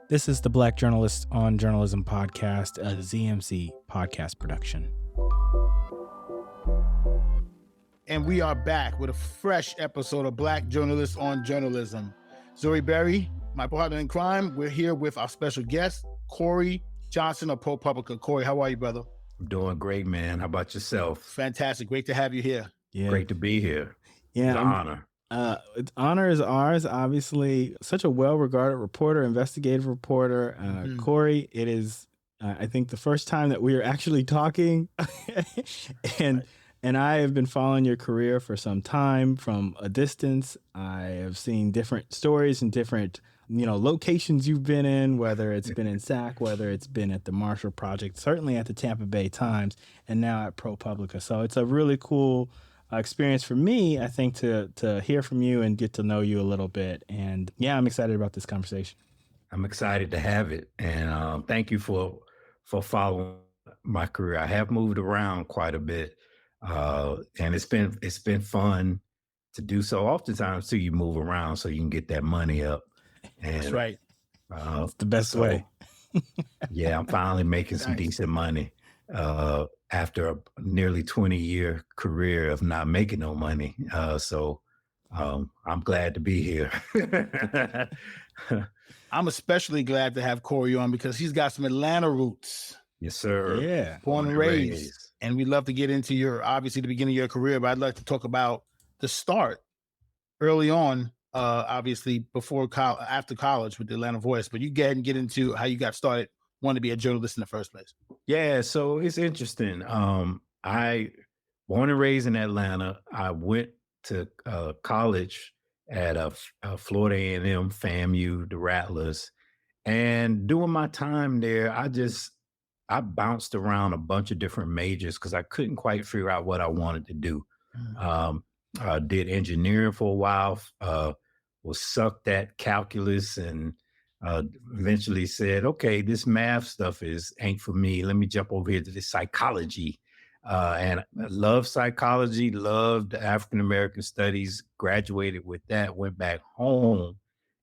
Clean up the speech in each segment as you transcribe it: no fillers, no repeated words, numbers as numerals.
This is the Black Journalists on Journalism podcast, a ZMC podcast production. And we are back with a fresh episode of Black Journalists on Journalism. Zoe Berry, my partner in crime, we're here with our special guest, Corey Johnson of ProPublica. Corey, how are you, brother? I'm doing great, man. How about yourself? Fantastic. Great to have you here. Yeah. Great to be here. Yeah, It's an honor. Honor is ours. Obviously, such a well-regarded reporter, investigative reporter. Corey, it is, I think, the first time that we are actually talking, and I have been following your career for some time from a distance. I have seen different stories and different, locations you've been in, whether it's been in SAC, whether it's been at the Marshall Project, certainly at the Tampa Bay Times, and now at ProPublica. So it's a really cool experience for me, I think, to hear from you and get to know you a little bit. And yeah, I'm excited about this conversation. I'm excited to have it, and thank you for following my career. I have moved around quite a bit, and it's been fun to do so. Oftentimes, too, you move around so you can get that money up. And, that's right. It's the best way. Yeah, I'm finally making some decent money after a nearly 20-year career of not making no money. So I'm glad to be here. I'm especially glad to have Corey on because he's got some Atlanta roots. Yes, sir. Yeah. Born and raised. And we'd love to get into obviously the beginning of your career, but I'd like to talk about the start early on, obviously after college with the Atlanta Voice. But you go ahead and get into how you got started wanting to be a journalist in the first place. Yeah, so it's interesting. I born and raised in Atlanta. I went to college at Florida A&M, FAMU, the Rattlers, and during my time there, I bounced around a bunch of different majors because I couldn't quite figure out what I wanted to do. I did engineering for a while, was sucked at calculus, and eventually said, okay, this math stuff ain't for me. Let me jump over here to this psychology. And I love psychology, loved African-American studies, graduated with that, went back home,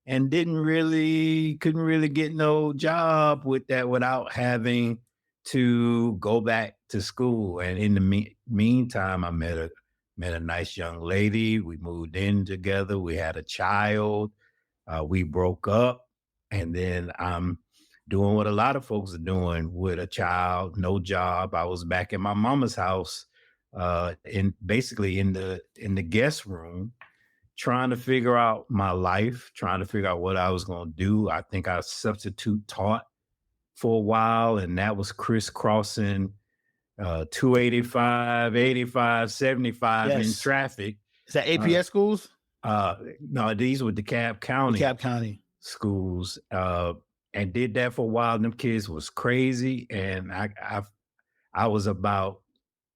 and couldn't really get no job with that without having to go back to school. And in the meantime, I met a nice young lady. We moved in together. We had a child. We broke up. And then I'm doing what a lot of folks are doing with a child, no job. I was back in my mama's house, in the guest room, trying to figure out my life, trying to figure out what I was going to do. I think I substitute taught for a while, and that was crisscrossing 285, 85, 75 in traffic. Is that APS schools? No, these were DeKalb County. Schools, and did that for a while. Them kids was crazy, and I was about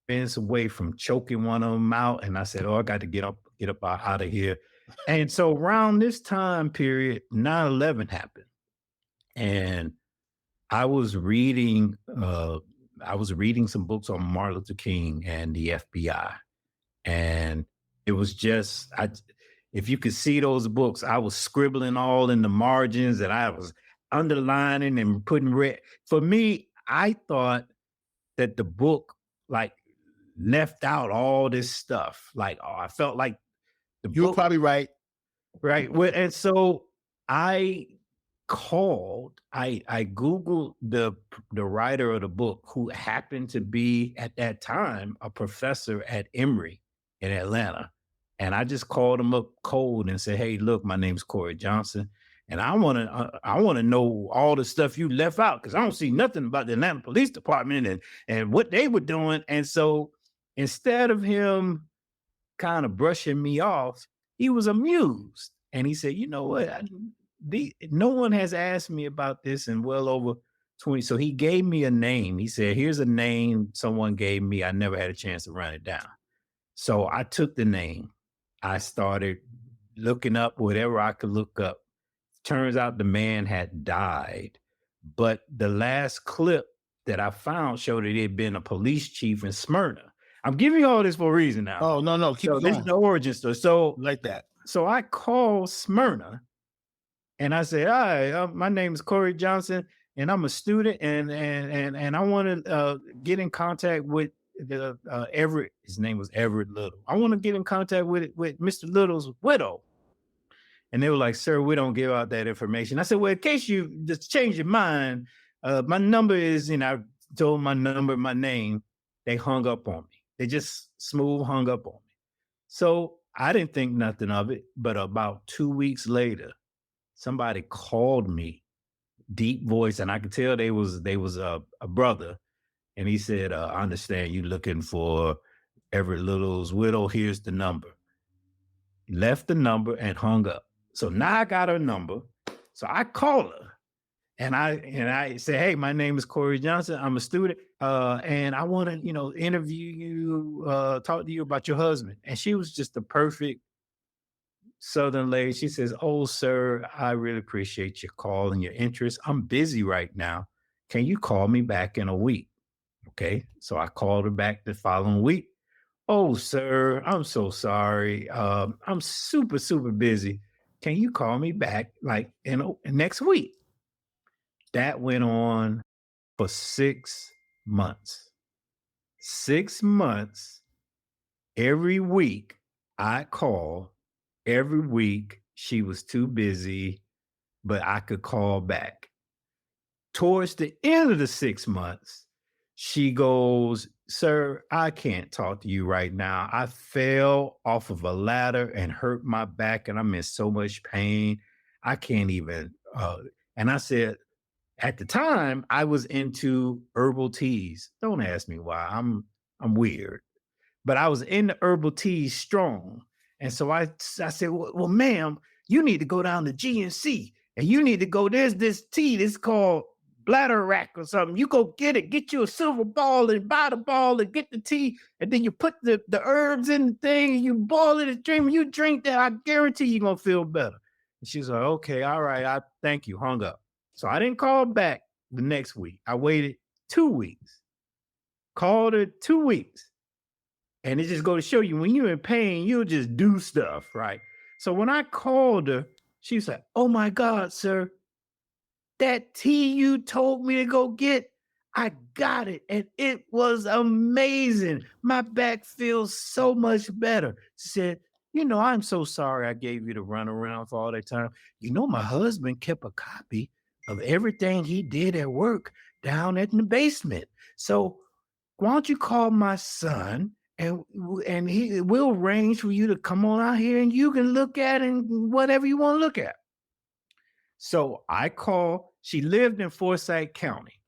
minutes away from choking one of them out, and I said, "Oh, I got to get up out of here." And so around this time period, 9/11 happened, and I was reading some books on Martin Luther King and the FBI, and it was just if you could see those books, I was scribbling all in the margins, and I was underlining and putting red. For me, I thought that the book left out all this stuff. I felt like the You were probably right. Right. Well, and so I Googled the writer of the book, who happened to be at that time a professor at Emory in Atlanta. And I just called him up cold and said, "Hey, look, my name's Corey Johnson, and I want to know all the stuff you left out, because I don't see nothing about the Atlanta Police Department and what they were doing." And so instead of him kind of brushing me off, he was amused, and he said, "You know what? No one has asked me about this in well over 20." So he gave me a name. He said, "Here's a name someone gave me. I never had a chance to run it down." So I took the name. I started looking up whatever I could look up. Turns out the man had died, but the last clip that I found showed that he had been a police chief in Smyrna. I'm giving you all this for a reason now. Oh, no, keep it going. This is the origin story. So like that. So I called Smyrna And I said, "Hi, my name is Corey Johnson, and I'm a student, and I want to get in contact with the Everett. His name was Everett Little. I want to get in contact with Mr. Little's widow." And they were like, "Sir, we don't give out that information." I said, "Well, in case you just change your mind, my number is," and I told my number, my name. They hung up on me. They just smooth hung up on me. So I didn't think nothing of it. But about 2 weeks later, somebody called me, deep voice, and I could tell they was a brother. And he said, "I understand you looking for Everett Little's widow. Here's the number." He left the number and hung up. So now I got her number. So I call her and I say, "Hey, my name is Corey Johnson. I'm a student. And I want to, interview you, talk to you about your husband." And she was just the perfect Southern lady. She says, "Oh, sir, I really appreciate your call and your interest. I'm busy right now. Can you call me back in a week?" Okay. So I called her back the following week. "Oh, sir, I'm so sorry. I'm super, super busy. Can you call me back like next week?" That went on for 6 months. 6 months. Every week I call. Every week she was too busy, but I could call back. Towards the end of the 6 months, she goes, "Sir, I can't talk to you right now. I fell off of a ladder and hurt my back, and I'm in so much pain. I can't even." And I said, at the time, I was into herbal teas. Don't ask me why. I'm weird, but I was in the herbal teas strong. And so I said, "Well, ma'am, you need to go down to GNC and you need to go, there's this tea, this called bladder rack or something. You go get it, get you a silver ball and buy the ball and get the tea. And then you put the herbs in the thing and you boil it and drink. You drink that, I guarantee you're going to feel better." And she's like, "Okay, all right. I thank you." Hung up. So I didn't call back the next week. I waited 2 weeks, called her 2 weeks. And it just go to show you, when you're in pain, you'll just do stuff, right? So when I called her, she was like, "Oh my God, sir, that tea you told me to go get, I got it. And it was amazing. My back feels so much better." She said, "I'm so sorry I gave you the runaround for all that time. My husband kept a copy of everything he did at work down in the basement. So why don't you call my son and he will arrange for you to come on out here and you can look at and whatever you want to look at." So I call. She lived in Forsyth County.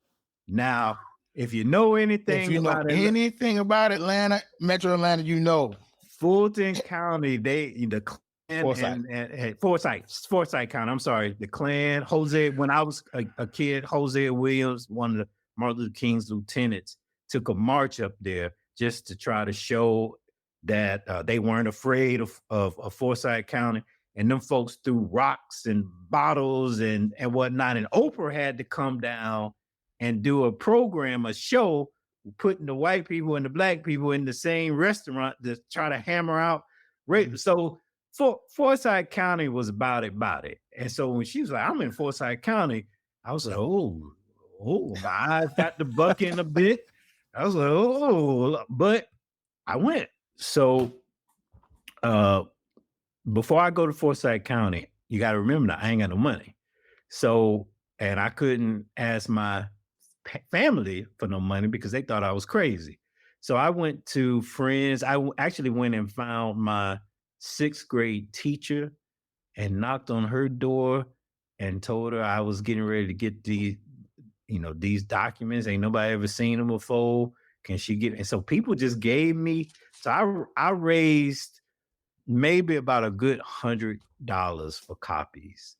Now, if you know anything about Atlanta, Metro Atlanta, Fulton County, the Klan Forsyth. and Forsyth County. I'm sorry, the Klan. Jose, when I was a kid, Jose Williams, one of the Martin Luther King's lieutenants, took a march up there just to try to show that they weren't afraid of Forsyth County. And them folks threw rocks and bottles and whatnot. And Oprah had to come down and do a program, a show, putting the white people and the black people in the same restaurant to try to hammer out rape. So Forsyth County was about it. And so when she was like, "I'm in Forsyth County," I was like, oh, my eyes got the bucking a bit. I was like, oh, but I went. So before I go to Forsyth County, you got to remember that I ain't got no money. So, and I couldn't ask my family for no money because they thought I was crazy. So I went to friends. I actually went and found my 6th grade teacher and knocked on her door and told her I was getting ready to get these documents. Ain't nobody ever seen them before. Can she get? And so people just gave me. So I raised maybe about a good $100 for copies.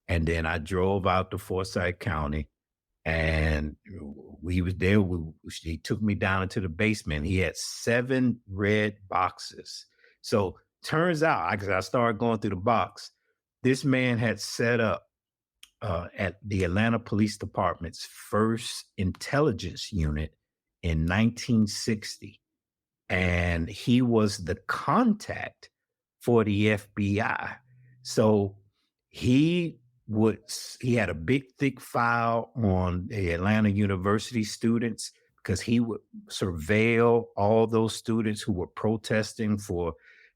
And then I drove out to Forsyth County and we was there. He took me down into the basement. He had 7 red boxes. So turns out, I started going through the box. This man had set up at the Atlanta Police Department's first intelligence unit in 1960. And he was the contact for the FBI. So he he had a big, thick file on the Atlanta University students because he would surveil all those students who were protesting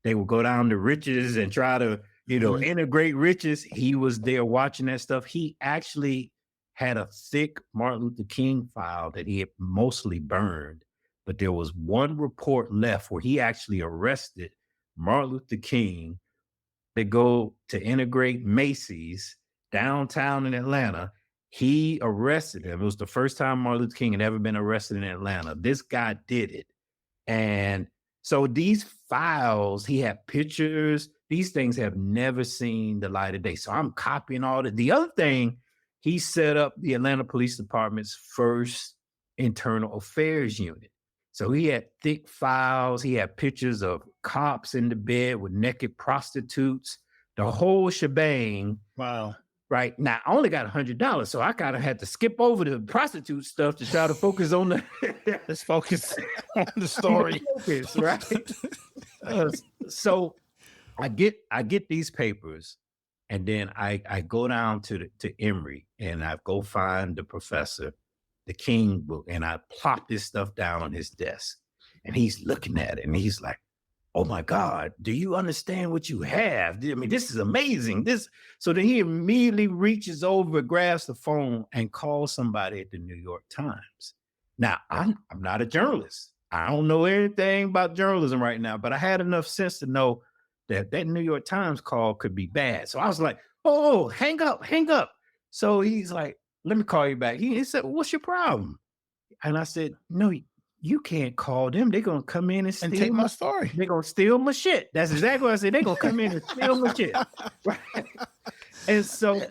they would go down to Riches and try to, integrate Riches. He was there watching that stuff. He actually had a thick Martin Luther King file that he had mostly burned, but there was one report left where he actually arrested Martin Luther King. They go to integrate Macy's downtown in Atlanta. He arrested him. It was the first time Martin Luther King had ever been arrested in Atlanta. This guy did it. And so these files, he had pictures. These things have never seen the light of day. So I'm copying all that. The other thing, he set up the Atlanta Police Department's first internal affairs unit. So he had thick files. He had pictures of cops in the bed with naked prostitutes, the whole shebang. Wow. Right. Now, I only got $100, so I kind of had to skip over the prostitute stuff to try to focus on the... Let's focus on the story. Right? So I get these papers, and then I go down to Emory, and I go find the professor, the King book, and I plop this stuff down on his desk. And he's looking at it, and he's like, oh my God, do you understand what you have? I mean, this is amazing. So then he immediately reaches over, grabs the phone, and calls somebody at the New York Times. Now, I'm not a journalist. I don't know anything about journalism right now, but I had enough sense to know that New York Times call could be bad. So I was like, oh, hang up. So he's like, let me call you back. He said, what's your problem? And I said, no, you can't call them. They're going to come in and take my story. They're going to steal my shit. That's exactly what I said. They're going to come in and steal my shit. Right? And so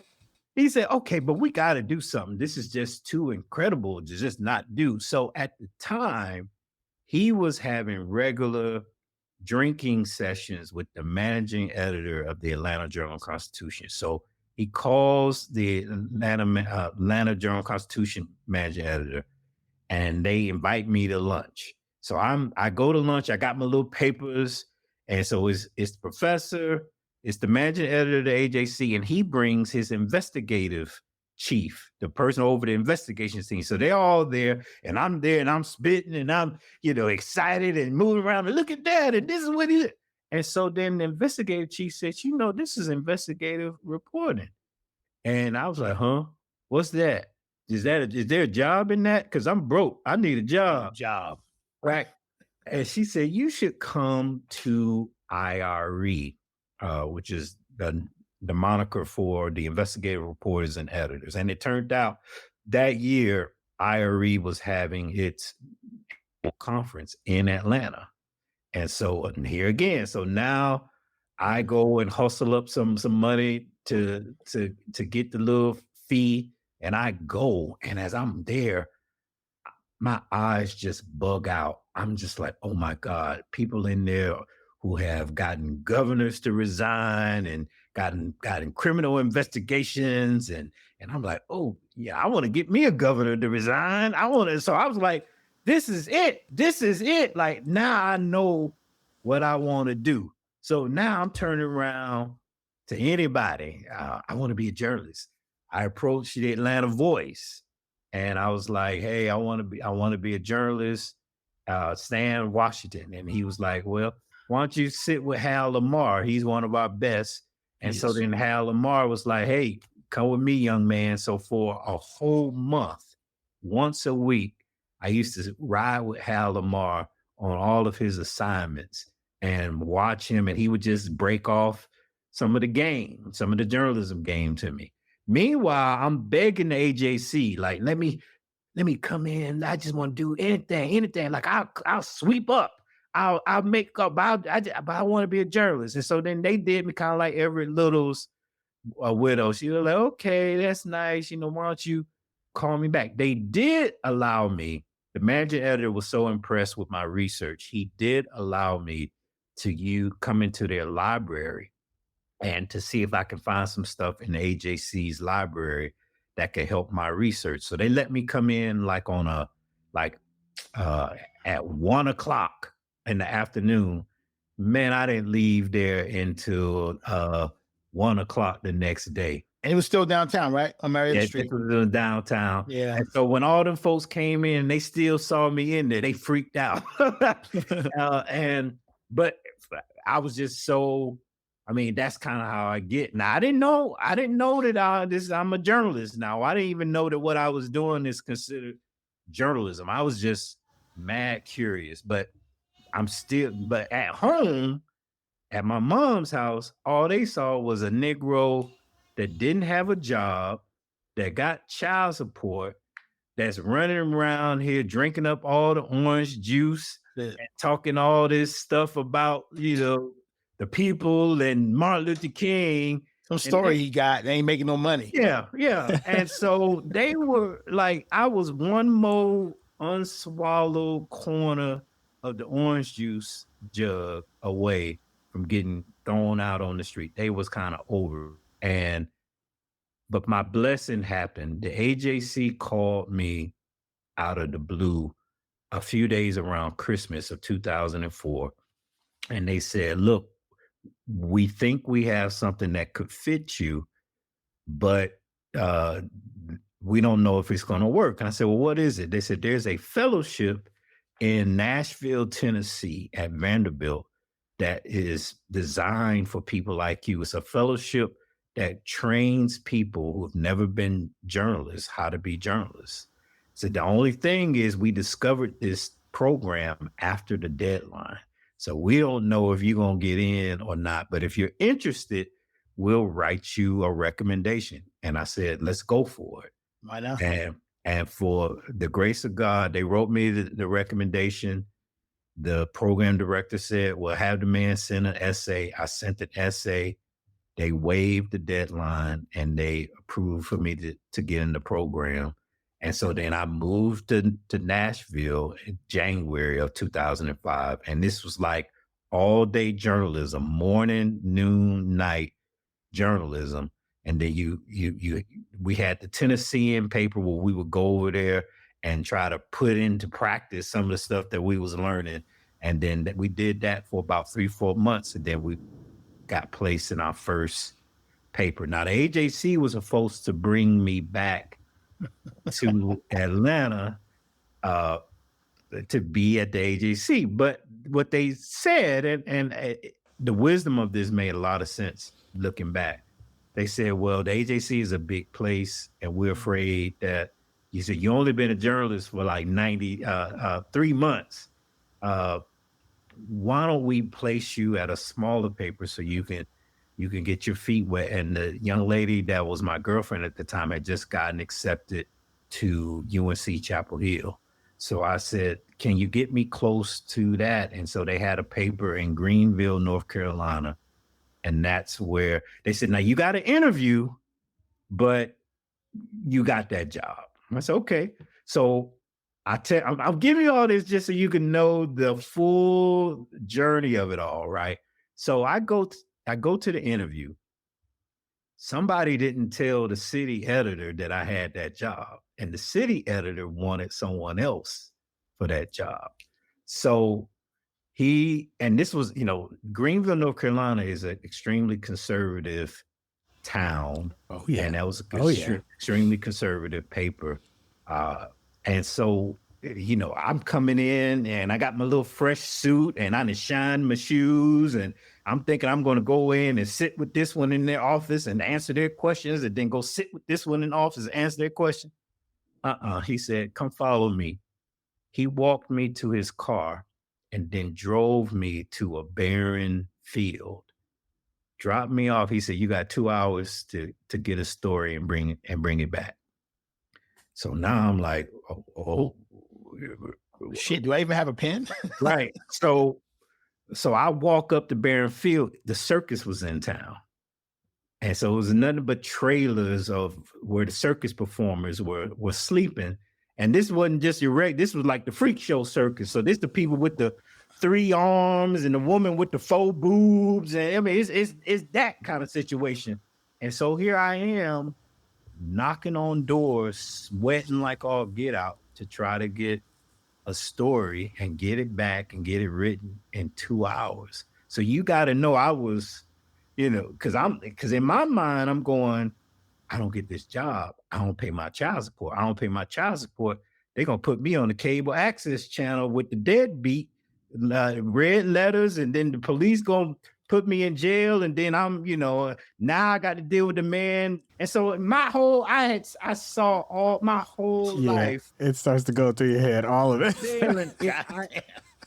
he said, okay, but we got to do something. This is just too incredible to just not do. So at the time, he was having regular drinking sessions with the managing editor of the Atlanta Journal-Constitution. So he calls the Atlanta Journal-Constitution managing editor, and they invite me to lunch. So I go to lunch. I got my little papers, and so it's the professor, it's the managing editor of the AJC, and he brings his investigative chief, the person over the investigation team. So they're all there, and I'm there, and I'm spitting, and I'm excited and moving around. And look at that, and this is what he did. And so then the investigative chief says, this is investigative reporting. And I was like, huh? What's that? Is there a job in that? Because I'm broke. I need a job. Right. And she said, you should come to IRE, which is the moniker for the investigative reporters and editors. And it turned out that year, IRE was having its conference in Atlanta. And so here again, so now I go and hustle up some money to get the little fee, and I go, and as I'm there, my eyes just bug out. I'm just like, oh my God, people in there who have gotten governors to resign and gotten criminal investigations, and I'm like, oh yeah, I want to get me a governor to resign. So I was like, this is it. Like, now I know what I want to do. So now I'm turning around to anybody. I want to be a journalist. I approached the Atlanta Voice, and I was like, hey, I want to be a journalist, Stan Washington. And he was like, well, why don't you sit with Hal Lamar? He's one of our best. And so then Hal Lamar was like, hey, come with me, young man. So for a whole month, once a week, I used to ride with Hal Lamar on all of his assignments and watch him, and he would just break off some of the journalism game to me. Meanwhile, I'm begging the AJC, like, let me come in. I just want to do anything. Like, I'll sweep up. I'll make up. But I want to be a journalist. And so then they did me kind of like Everett Little's widow. She was like, okay, that's nice. Why don't you call me back? They did allow me. The managing editor was so impressed with my research. He did allow me to come into their library and to see if I can find some stuff in the AJC's library that could help my research. So they let me come in like at 1:00 in the afternoon. Man, I didn't leave there until 1:00 the next day. And it was still downtown, right? On Marietta Street. It was in downtown. Yeah. And so when all them folks came in, they still saw me in there. They freaked out. But I was just so, I mean, that's kind of how I get. Now, I didn't know that I'm a journalist now. I didn't even know that what I was doing is considered journalism. I was just mad curious, but but at home, at my mom's house, all they saw was a Negro that didn't have a job, that got child support, that's running around here drinking up all the orange juice and talking all this stuff about, the people and Martin Luther King. Some story he got, they ain't making no money. Yeah. And so they were like, I was one more unswallowed corner of the orange juice jug away from getting thrown out on the street. They was kind of over. But my blessing happened. The AJC called me out of the blue a few days around Christmas of 2004. And they said, look, we think we have something that could fit you, but we don't know if it's going to work. And I said, well, what is it? They said, there's a fellowship in Nashville, Tennessee at Vanderbilt that is designed for people like you. It's a fellowship that trains people who have never been journalists how to be journalists. So the only thing is we discovered this program after the deadline. So we don't know if you're going to get in or not, but if you're interested, we'll write you a recommendation. And I said, let's go for it. Why not? And for the grace of God, they wrote me the recommendation. The program director said, well, have the man send an essay. I sent an essay. They waived the deadline and they approved for me to get in the program. And so then I moved to Nashville in January of 2005. And this was like all day journalism, morning, noon, night journalism. And then we had the Tennessean paper where we would go over there and try to put into practice some of the stuff that we was learning. And then we did that for about 3-4 months. And then we got placed in our first paper. Now, the AJC was supposed to bring me back to Atlanta to be at the AJC. But what they said, and the wisdom of this made a lot of sense looking back. They said, well, the AJC is a big place, and we're afraid that you said you only been a journalist for like 3 months. Why don't we place you at a smaller paper so you can get your feet wet? And the young lady that was my girlfriend at the time had just gotten accepted to UNC Chapel Hill. So I said, can you get me close to that? And so they had a paper in Greenville, North Carolina. And that's where they said, now you got to interview, but you got that job. I said, okay. So I'll give you all this just so you can know the full journey of it all, right? So I go to the interview. Somebody didn't tell the city editor that I had that job, and the city editor wanted someone else for that job. So this was, Greenville, North Carolina is an extremely conservative town. Oh, yeah. And that was extremely conservative paper. And so, I'm coming in and I got my little fresh suit and I done shined my shoes and I'm thinking I'm going to go in and sit with this one in their office and answer their questions and then go sit with this one in the office and answer their question. He said, come follow me. He walked me to his car and then drove me to a barren field, dropped me off. He said, you got 2 hours to get a story and bring it back. So now I'm like, oh shit, do I even have a pen? Right. So I walk up the barren field. The circus was in town. And so it was nothing but trailers of where the circus performers were sleeping. And this wasn't just this was like the freak show circus. So this the people with the 3 arms and the woman with the 4 boobs. And I mean, it's that kind of situation. And so here I am knocking on doors, sweating like all get out to try to get a story and get it back and get it written in 2 hours. So you got to know I was, because in my mind, I'm going, I don't get this job, I don't pay my child support. I don't pay my child support. They're going to put me on the cable access channel with the deadbeat, red letters, and then the police going to put me in jail. And then I'm, now I got to deal with the man. And so I saw all my whole life. It starts to go through your head, all of it.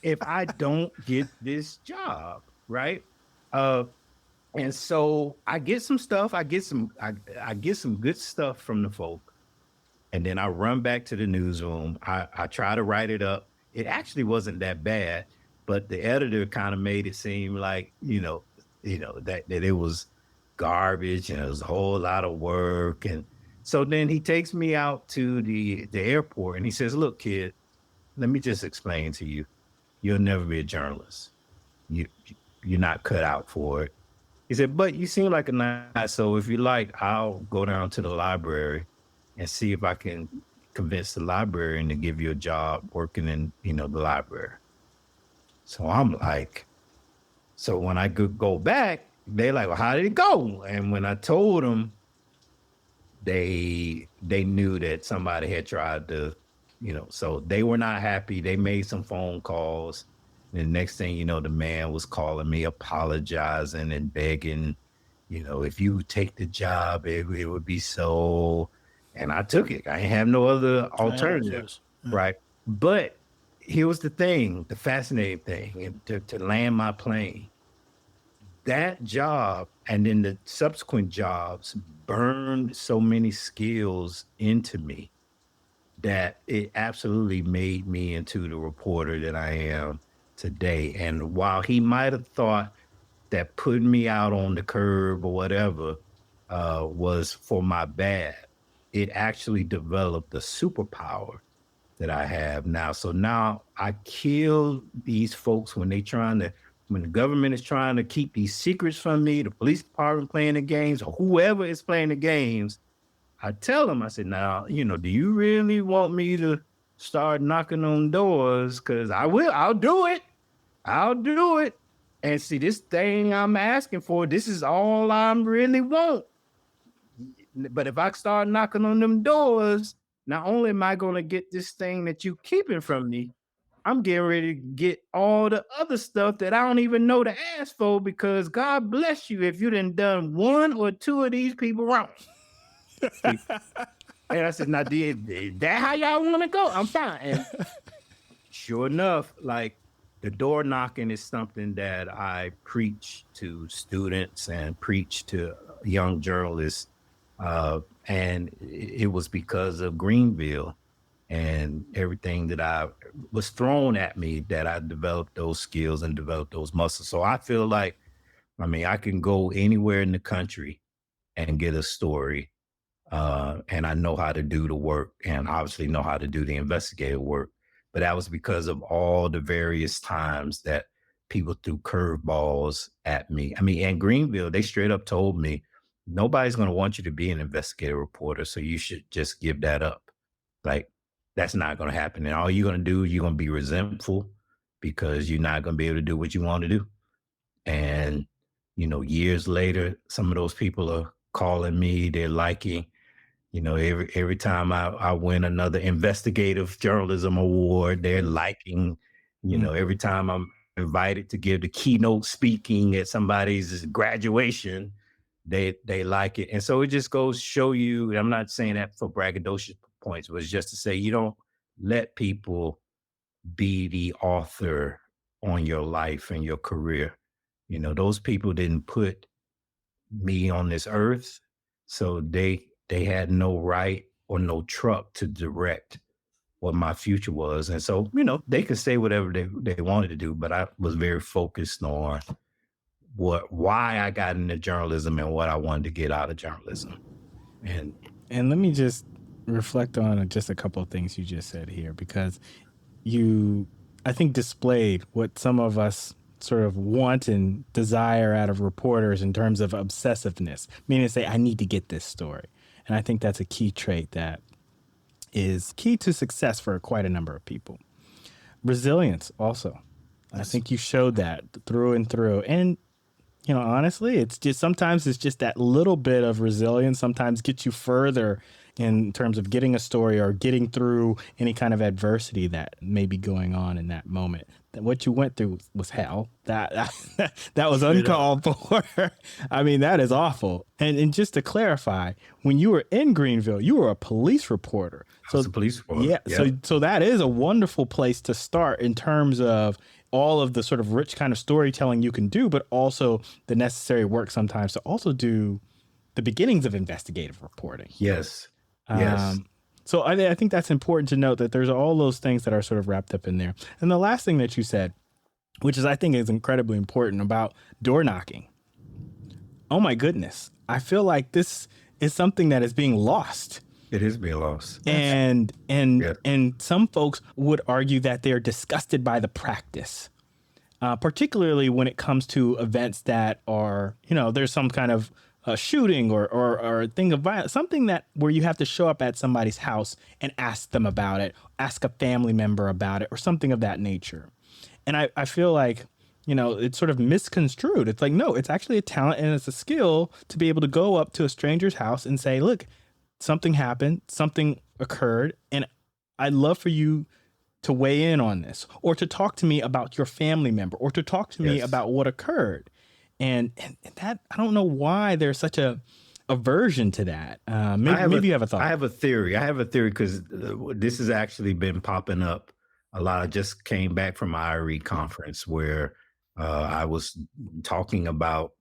If I don't get this job, right? And so I get some stuff. I get some good stuff from the folk. And then I run back to the newsroom. I try to write it up. It actually wasn't that bad, but the editor kind of made it seem like, that it was garbage and it was a whole lot of work. And so then he takes me out to the airport and he says, "Look, kid, let me just explain to you. You'll never be a journalist. You're not cut out for it." He said, "But you seem like a nice, so if you like, I'll go down to the library and see if I can convince the librarian to give you a job working in, the library." So I'm like, so when I go back, they're like, "Well, how did it go?" And when I told them, they knew that somebody had tried to, so they were not happy. They made some phone calls. And the next thing you know, the man was calling me, apologizing and begging, if you take the job, it would be so. And I took it. I didn't have no other alternative, right? But here was the thing, the fascinating thing, to land my plane. That job and then the subsequent jobs burned so many skills into me that it absolutely made me into the reporter that I am today. And while he might have thought that putting me out on the curb or whatever was for my bad, it actually developed a superpower that I have now. So now I kill these folks when the government is trying to keep these secrets from me, the police department playing the games, or whoever is playing the games. I tell them, I said, "Now, do you really want me to start knocking on doors? Because I'll do it. I'll do it. And see, this thing I'm asking for, this is all I really want. But if I start knocking on them doors, not only am I going to get this thing that you keeping from me, I'm getting ready to get all the other stuff that I don't even know to ask for, because God bless you if you done one or two of these people wrong." And I said, "Now, is that how y'all want to go? I'm fine." And sure enough, like, the door knocking is something that I preach to students and preach to young journalists. And it was because of Greenville and everything that I was thrown at me that I developed those skills and developed those muscles. So I feel like, I can go anywhere in the country and get a story. And I know how to do the work and obviously know how to do the investigative work. But that was because of all the various times that people threw curveballs at me. In Greenville, they straight up told me, "Nobody's going to want you to be an investigative reporter, so you should just give that up. Like, that's not going to happen. And all you're going to do, you're going to be resentful because you're not going to be able to do what you want to do." And, years later, some of those people are calling me, they're liking, every time I win another investigative journalism award, they're liking, every time I'm invited to give the keynote speaking at somebody's graduation, they like it. And so it just goes to show you, I'm not saying that for braggadocious points, but it's just to say, you don't let people be the author on your life and your career. Those people didn't put me on this earth, so they had no right or no truck to direct what my future was. And so, they could say whatever they wanted to do, but I was very focused on why I got into journalism and what I wanted to get out of journalism. And let me just reflect on just a couple of things you just said here, because you, I think, displayed what some of us sort of want and desire out of reporters in terms of obsessiveness, meaning to say, I need to get this story. And I think that's a key trait that is key to success for quite a number of people. Resilience also. I think you showed that through and through. And Honestly, it's just sometimes it's just that little bit of resilience sometimes gets you further in terms of getting a story or getting through any kind of adversity that may be going on in that moment. That what you went through was hell. That was uncalled for. I mean, that is awful. And just to clarify, when you were in Greenville, you were a police reporter. I was a police reporter. Yeah. Yep. So that is a wonderful place to start in terms of all of the sort of rich kind of storytelling you can do, but also the necessary work sometimes to also do the beginnings of investigative reporting. Yes. Yes. So I think that's important to note that there's all those things that are sort of wrapped up in there. And the last thing that you said, which is I think is incredibly important about door knocking. Oh my goodness. I feel like this is something that is being lost. It is being lost. And some folks would argue that they're disgusted by the practice, particularly when it comes to events that are, there's some kind of shooting or a thing of violence, something that where you have to show up at somebody's house and ask them about it, ask a family member about it, or something of that nature. And I feel like, it's sort of misconstrued. It's like, no, it's actually a talent and it's a skill to be able to go up to a stranger's house and say, look, something happened, something occurred, and I'd love for you to weigh in on this, or to talk to me about your family member, or to talk to me about what occurred. And that, I don't know why there's such a aversion to that. Maybe you have a thought. I have a theory because this has actually been popping up a lot. I just came back from an IRE conference where I was talking about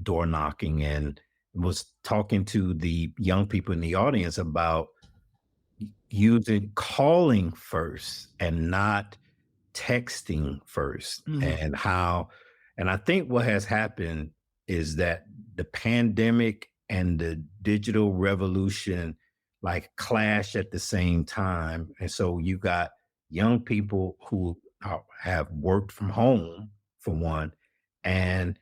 door knocking and was talking to the young people in the audience about calling first and not texting first, and I think what has happened is that the pandemic and the digital revolution like clash at the same time. And so you got young people who have worked from home, for one, and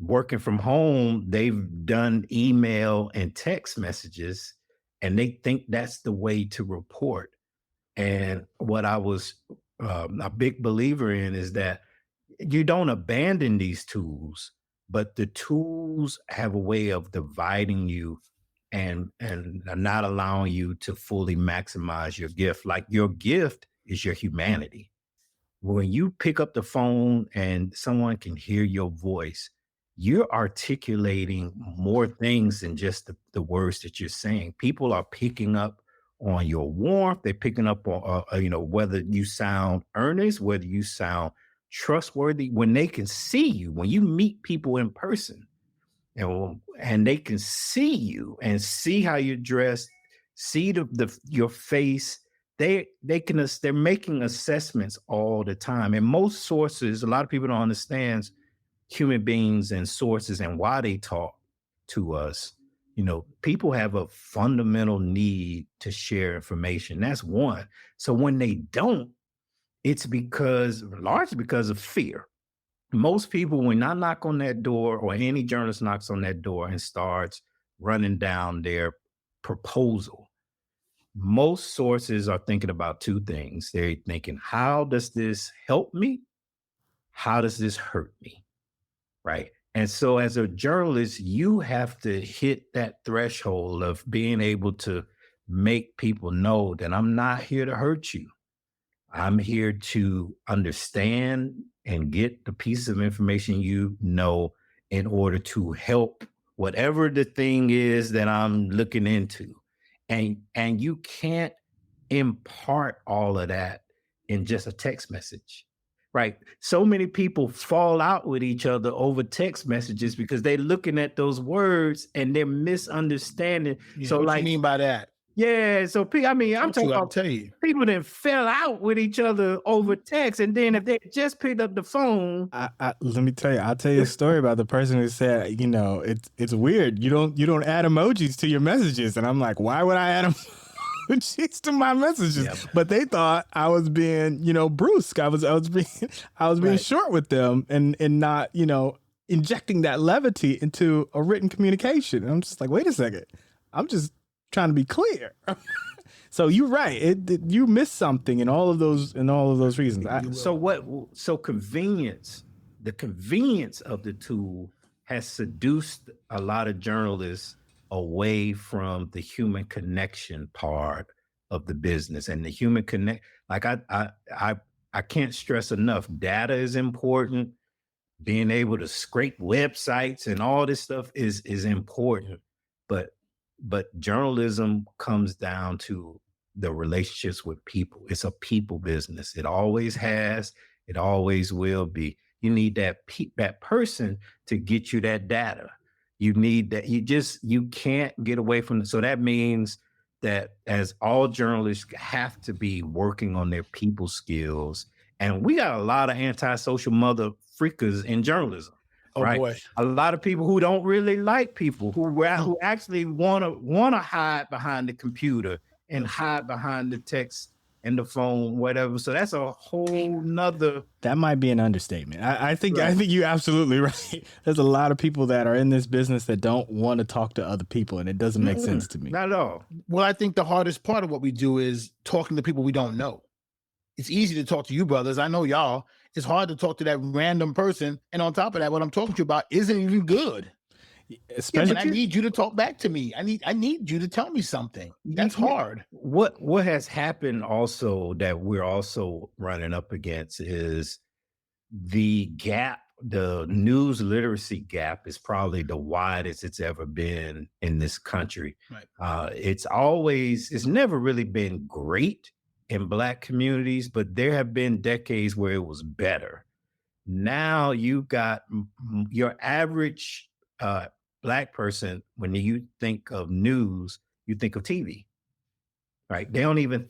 working from home, they've done email and text messages, and they think that's the way to report. And what I was a big believer in is that you don't abandon these tools, but the tools have a way of dividing you and not allowing you to fully maximize your gift. Like your gift is your humanity. When you pick up the phone and someone can hear your voice, you're articulating more things than just the words that you're saying. People are picking up on your warmth. They're picking up on, whether you sound earnest, whether you sound trustworthy. When they can see you, when you meet people in person, and they can see you and see how you're dressed, see your face, they're making assessments all the time. And most sources, a lot of people don't understand human beings and sources and why they talk to us. People have a fundamental need to share information. That's one. So when they don't, it's largely because of fear. Most people, when I knock on that door or any journalist knocks on that door and starts running down their proposal, most sources are thinking about two things. They're thinking, how does this help me? How does this hurt me? Right. And so as a journalist, you have to hit that threshold of being able to make people know that I'm not here to hurt you. I'm here to understand and get the piece of information in order to help whatever the thing is that I'm looking into. And you can't impart all of that in just a text message. Right. So many people fall out with each other over text messages because they're looking at those words and they're misunderstanding. Yeah, so what you mean by that? Yeah. So, I'm talking about people that fell out with each other over text. And then if they just picked up the phone. Let me tell you, I'll tell you a story about the person who said, it's weird. You don't add emojis to your messages. And I'm like, why would I add them? To my messages, but they thought I was being, brusque. I was being short with them and not, injecting that levity into a written communication. And I'm just like, wait a second, I'm just trying to be clear. So you're right. You missed something in all of those reasons. So convenience, the convenience of the tool has seduced a lot of journalists away from the human connection part of the business. And the human connect, like I can't stress enough, data is important. Being able to scrape websites and all this stuff is important. But journalism comes down to the relationships with people. It's a people business. It always has, it always will be. You need that person to get you that data. You need that. You can't get away from it. So that means that as all journalists have to be working on their people skills. And we got a lot of antisocial mother freakers in journalism. Oh, right? Boy. A lot of people who don't really like people, who actually want to hide behind the computer and hide behind the text and the phone, whatever. So that's a whole nother. That might be an understatement. I think you're absolutely right. There's a lot of people that are in this business that don't want to talk to other people, and it doesn't make sense to me. Not at all. Well, I think the hardest part of what we do is talking to people we don't know. It's easy to talk to you brothers. I know y'all. It's hard to talk to that random person. And on top of that, what I'm talking to you about isn't even good. Especially, I need you to talk back to me. I need you to tell me something. That's hard. What has happened also that we're also running up against is the gap. The news literacy gap is probably the widest it's ever been in this country. Right. It's never really been great in Black communities, but there have been decades where it was better. Now you got your average Black person, when you think of news, you think of TV, right? They don't even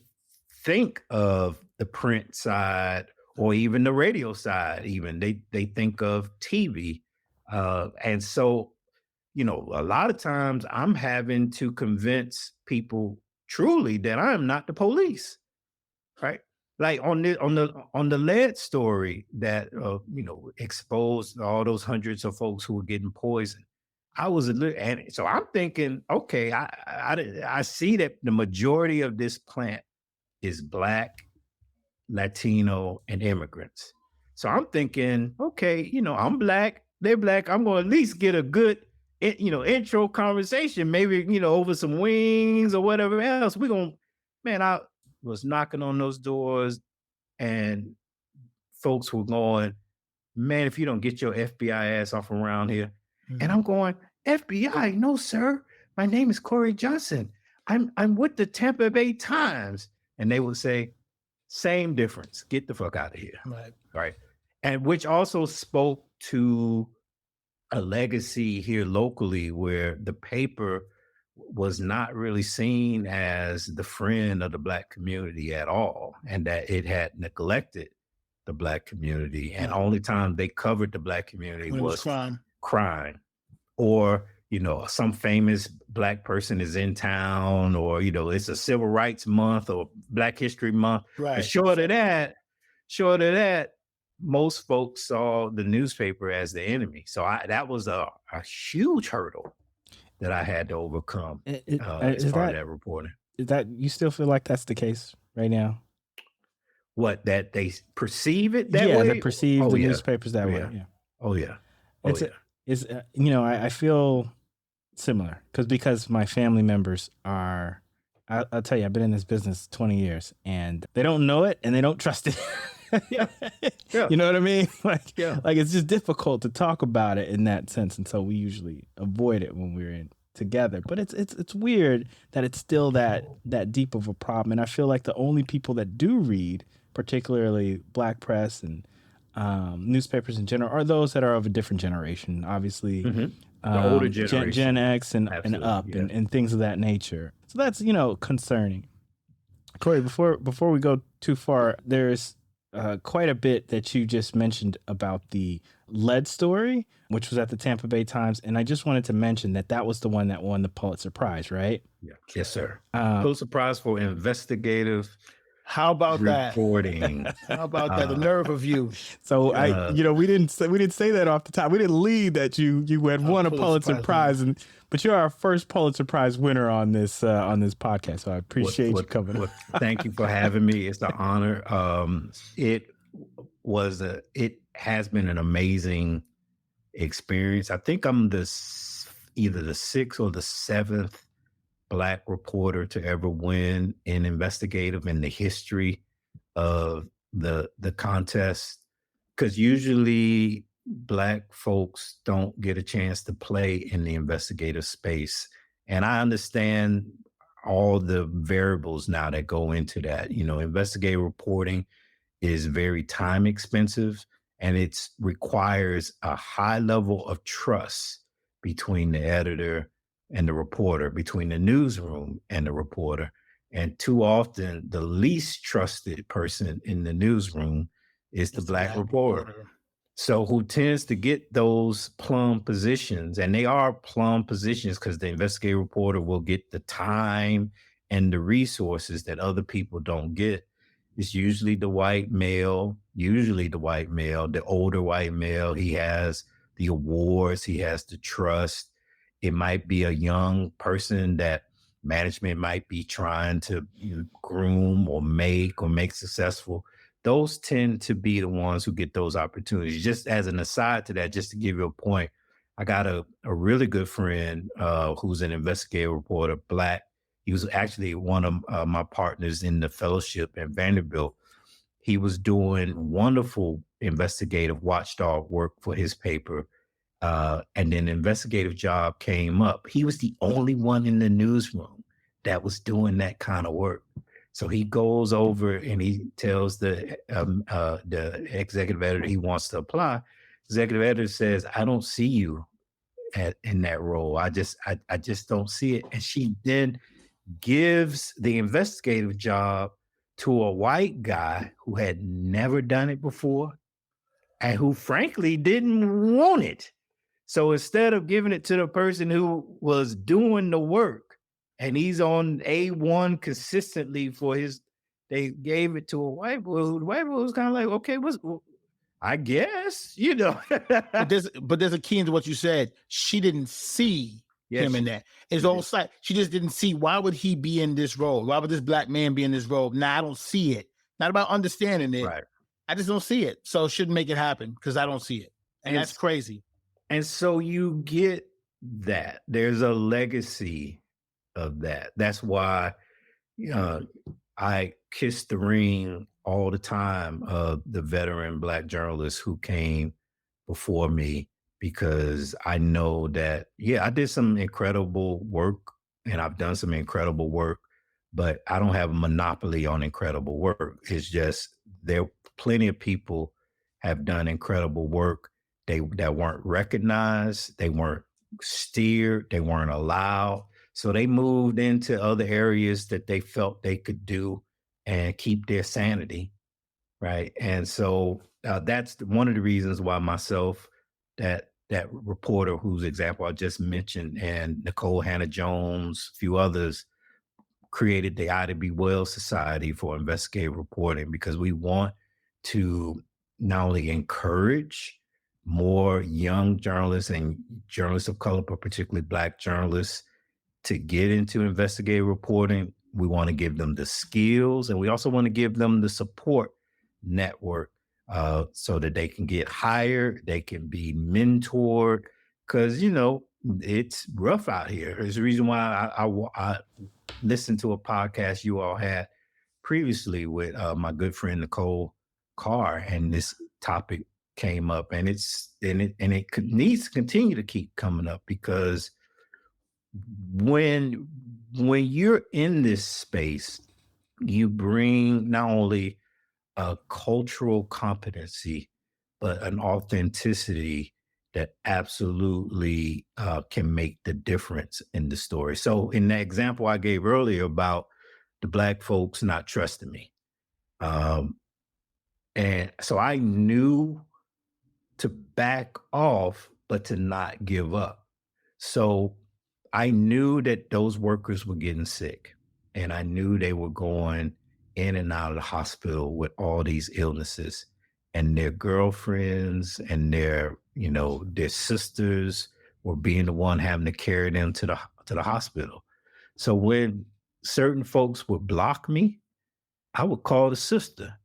think of the print side or even the radio side. Even they think of TV, and so a lot of times I'm having to convince people truly that I am not the police, right? Like on the lead story that exposed all those hundreds of folks who were getting poisoned. And so I'm thinking, okay, I see that the majority of this plant is Black, Latino, and immigrants. So I'm thinking, okay, I'm Black, they're Black. I'm going to at least get a good, intro conversation, maybe, over some wings or whatever else. I was knocking on those doors and folks were going, man, if you don't get your FBI ass off around here. And I'm going, FBI? No, sir. My name is Corey Johnson. I'm with the Tampa Bay Times. And they would say, same difference. Get the fuck out of here. Right. And which also spoke to a legacy here locally where the paper was not really seen as the friend of the Black community at all. And that it had neglected the Black community. And only time they covered the Black community was crime. Or, some famous Black person is in town, or, it's a Civil Rights Month or Black History Month. Right. But short of that, most folks saw the newspaper as the enemy. So that was a huge hurdle that I had to overcome as part of that reporting. Is that, you still feel like that's the case right now? What, that they perceive it that way? Yeah, they perceive the newspapers that way. Yeah. Oh, yeah. I feel similar because my family members are, I'll tell you, I've been in this business 20 years and they don't know it and they don't trust it. Yeah. You know what I mean? Like it's just difficult to talk about it in that sense. And so we usually avoid it when we're in together, but it's weird that it's still that deep of a problem. And I feel like the only people that do read, particularly Black press and newspapers in general, are those that are of a different generation, obviously. The older generation, Gen X and up, and things of that nature. So that's concerning. Corey, before we go too far, there's quite a bit that you just mentioned about the lead story, which was at the Tampa Bay Times, and I just wanted to mention that was the one that won the Pulitzer Prize, right? Yeah. Yes, sir. Pulitzer Prize for investigative. How about reporting? How about that? The nerve of you. So we didn't say that off the top. We didn't lead that you had won a Pulitzer Prize, but you're our first Pulitzer Prize winner on this podcast. So I appreciate you coming. Thank you for having me. It's an honor. It has been an amazing experience. I think I'm either the sixth or the seventh Black reporter to ever win an investigative in the history of the contest. Because usually Black folks don't get a chance to play in the investigative space. And I understand all the variables now that go into that. Investigative reporting is very time expensive, and it requires a high level of trust between the editor and the reporter, between the newsroom and the reporter. And too often, the least trusted person in the newsroom is the Black reporter. So who tends to get those plum positions, and they are plum positions because the investigative reporter will get the time and the resources that other people don't get. It's usually the white male, the older white male. He has the awards, he has the trust. It might be a young person that management might be trying to groom or make successful. Those tend to be the ones who get those opportunities. Just as an aside to that, just to give you a point, I got a really good friend who's an investigative reporter, Black. He was actually one of my partners in the fellowship at Vanderbilt. He was doing wonderful investigative watchdog work for his paper. And then the investigative job came up. He was the only one in the newsroom that was doing that kind of work. So he goes over and he tells the executive editor he wants to apply. Executive editor says, "I don't see you in that role. I just don't see it." And she then gives the investigative job to a white guy who had never done it before and who frankly didn't want it. So instead of giving it to the person who was doing the work and he's on A1 consistently they gave it to a white boy who the white boy was kind of like, okay, I guess, but there's a key into what you said. She didn't see him in that. It's all sight. She just didn't see, why would he be in this role? Why would this Black man be in this role? Nah, I don't see it. Not about understanding it. Right. I just don't see it. So it shouldn't make it happen because I don't see it. And that's crazy. And so you get that. There's a legacy of that. That's why I kiss the ring all the time of the veteran Black journalists who came before me, because I know that, I did some incredible work and I've done some incredible work, but I don't have a monopoly on incredible work. It's just there plenty of people have done incredible work that weren't recognized, they weren't steered, they weren't allowed. So they moved into other areas that they felt they could do and keep their sanity, right? And so that's one of the reasons why myself, that reporter whose example I just mentioned, and Nicole Hannah-Jones, a few others, created the Ida B. Wells Society for Investigative Reporting, because we want to not only encourage more young journalists and journalists of color, but particularly Black journalists, to get into investigative reporting. We want to give them the skills, and we also want to give them the support network so that they can get hired, they can be mentored, because, it's rough out here. There's a reason why I listened to a podcast you all had previously with my good friend Nicole Carr, and this topic came up, and it needs to continue to keep coming up, because when you're in this space, you bring not only a cultural competency, but an authenticity that absolutely can make the difference in the story. So in the example I gave earlier about the Black folks not trusting me, and so I knew to back off, but to not give up. So I knew that those workers were getting sick, and I knew they were going in and out of the hospital with all these illnesses, and their girlfriends and their sisters were being the one having to carry them to the hospital. So when certain folks would block me, I would call the sister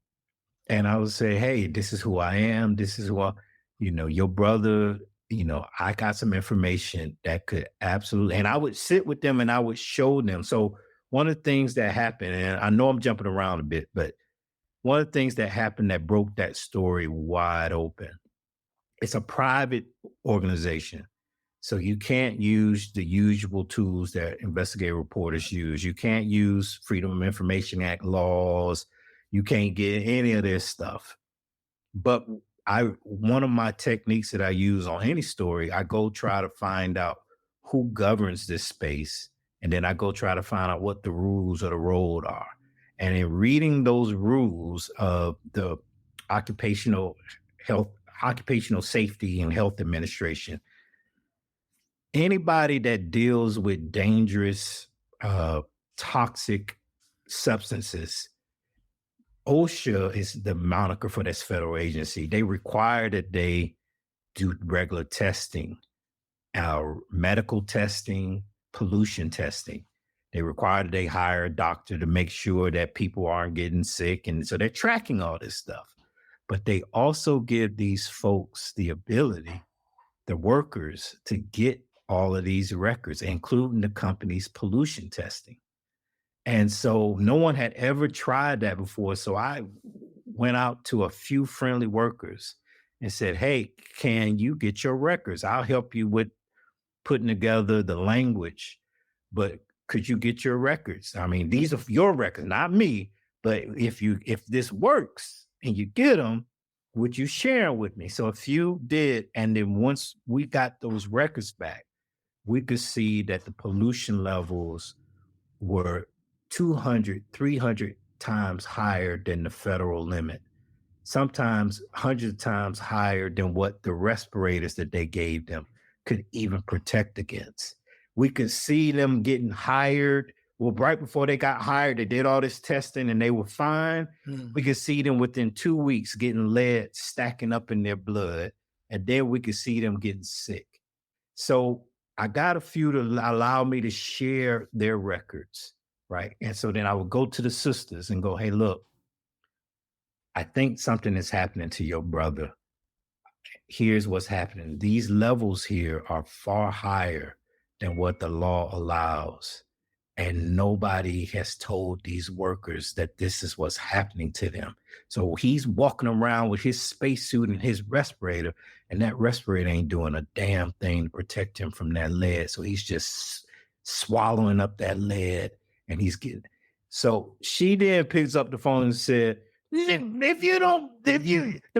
and I would say, "Hey, this is who I am. This is your brother I got some information that could absolutely, and I would sit with them and I would show them. So one of the things that happened, and I know I'm jumping around a bit, but one of the things that happened that broke that story wide open, it's a private organization. So you can't use the usual tools that investigative reporters use. You can't use Freedom of Information Act laws. You can't get any of this stuff. But one of my techniques that I use on any story, I go try to find out who governs this space, and then I go try to find out what the rules of the road are. And in reading those rules of the occupational safety and health administration, anybody that deals with dangerous, toxic substances, OSHA is the moniker for this federal agency. They require that they do regular testing, medical testing, pollution testing. They require that they hire a doctor to make sure that people aren't getting sick. And so they're tracking all this stuff. But they also give these folks the ability, the workers, to get all of these records, including the company's pollution testing. And so no one had ever tried that before. So I went out to a few friendly workers and said, hey, can you get your records? I'll help you with putting together the language, but could you get your records? I mean, these are your records, not me. But if this works and you get them, would you share with me? So a few did. And then once we got those records back, we could see that the pollution levels were 200, 300 times higher than the federal limit, sometimes 100 times higher than what the respirators that they gave them could even protect against. We could see them getting hired. Well, right before they got hired, they did all this testing and they were fine. We could see them within 2 weeks getting lead stacking up in their blood. And then we could see them getting sick. So I got a few to allow me to share their records, right? And so then I would go to the sisters and go, hey, look, I think something is happening to your brother. Here's what's happening. These levels here are far higher than what the law allows. And nobody has told these workers that this is what's happening to them. So he's walking around with his spacesuit and his respirator, and that respirator ain't doing a damn thing to protect him from that lead. So he's just swallowing up that lead and he's getting. So she then picks up the phone and said, the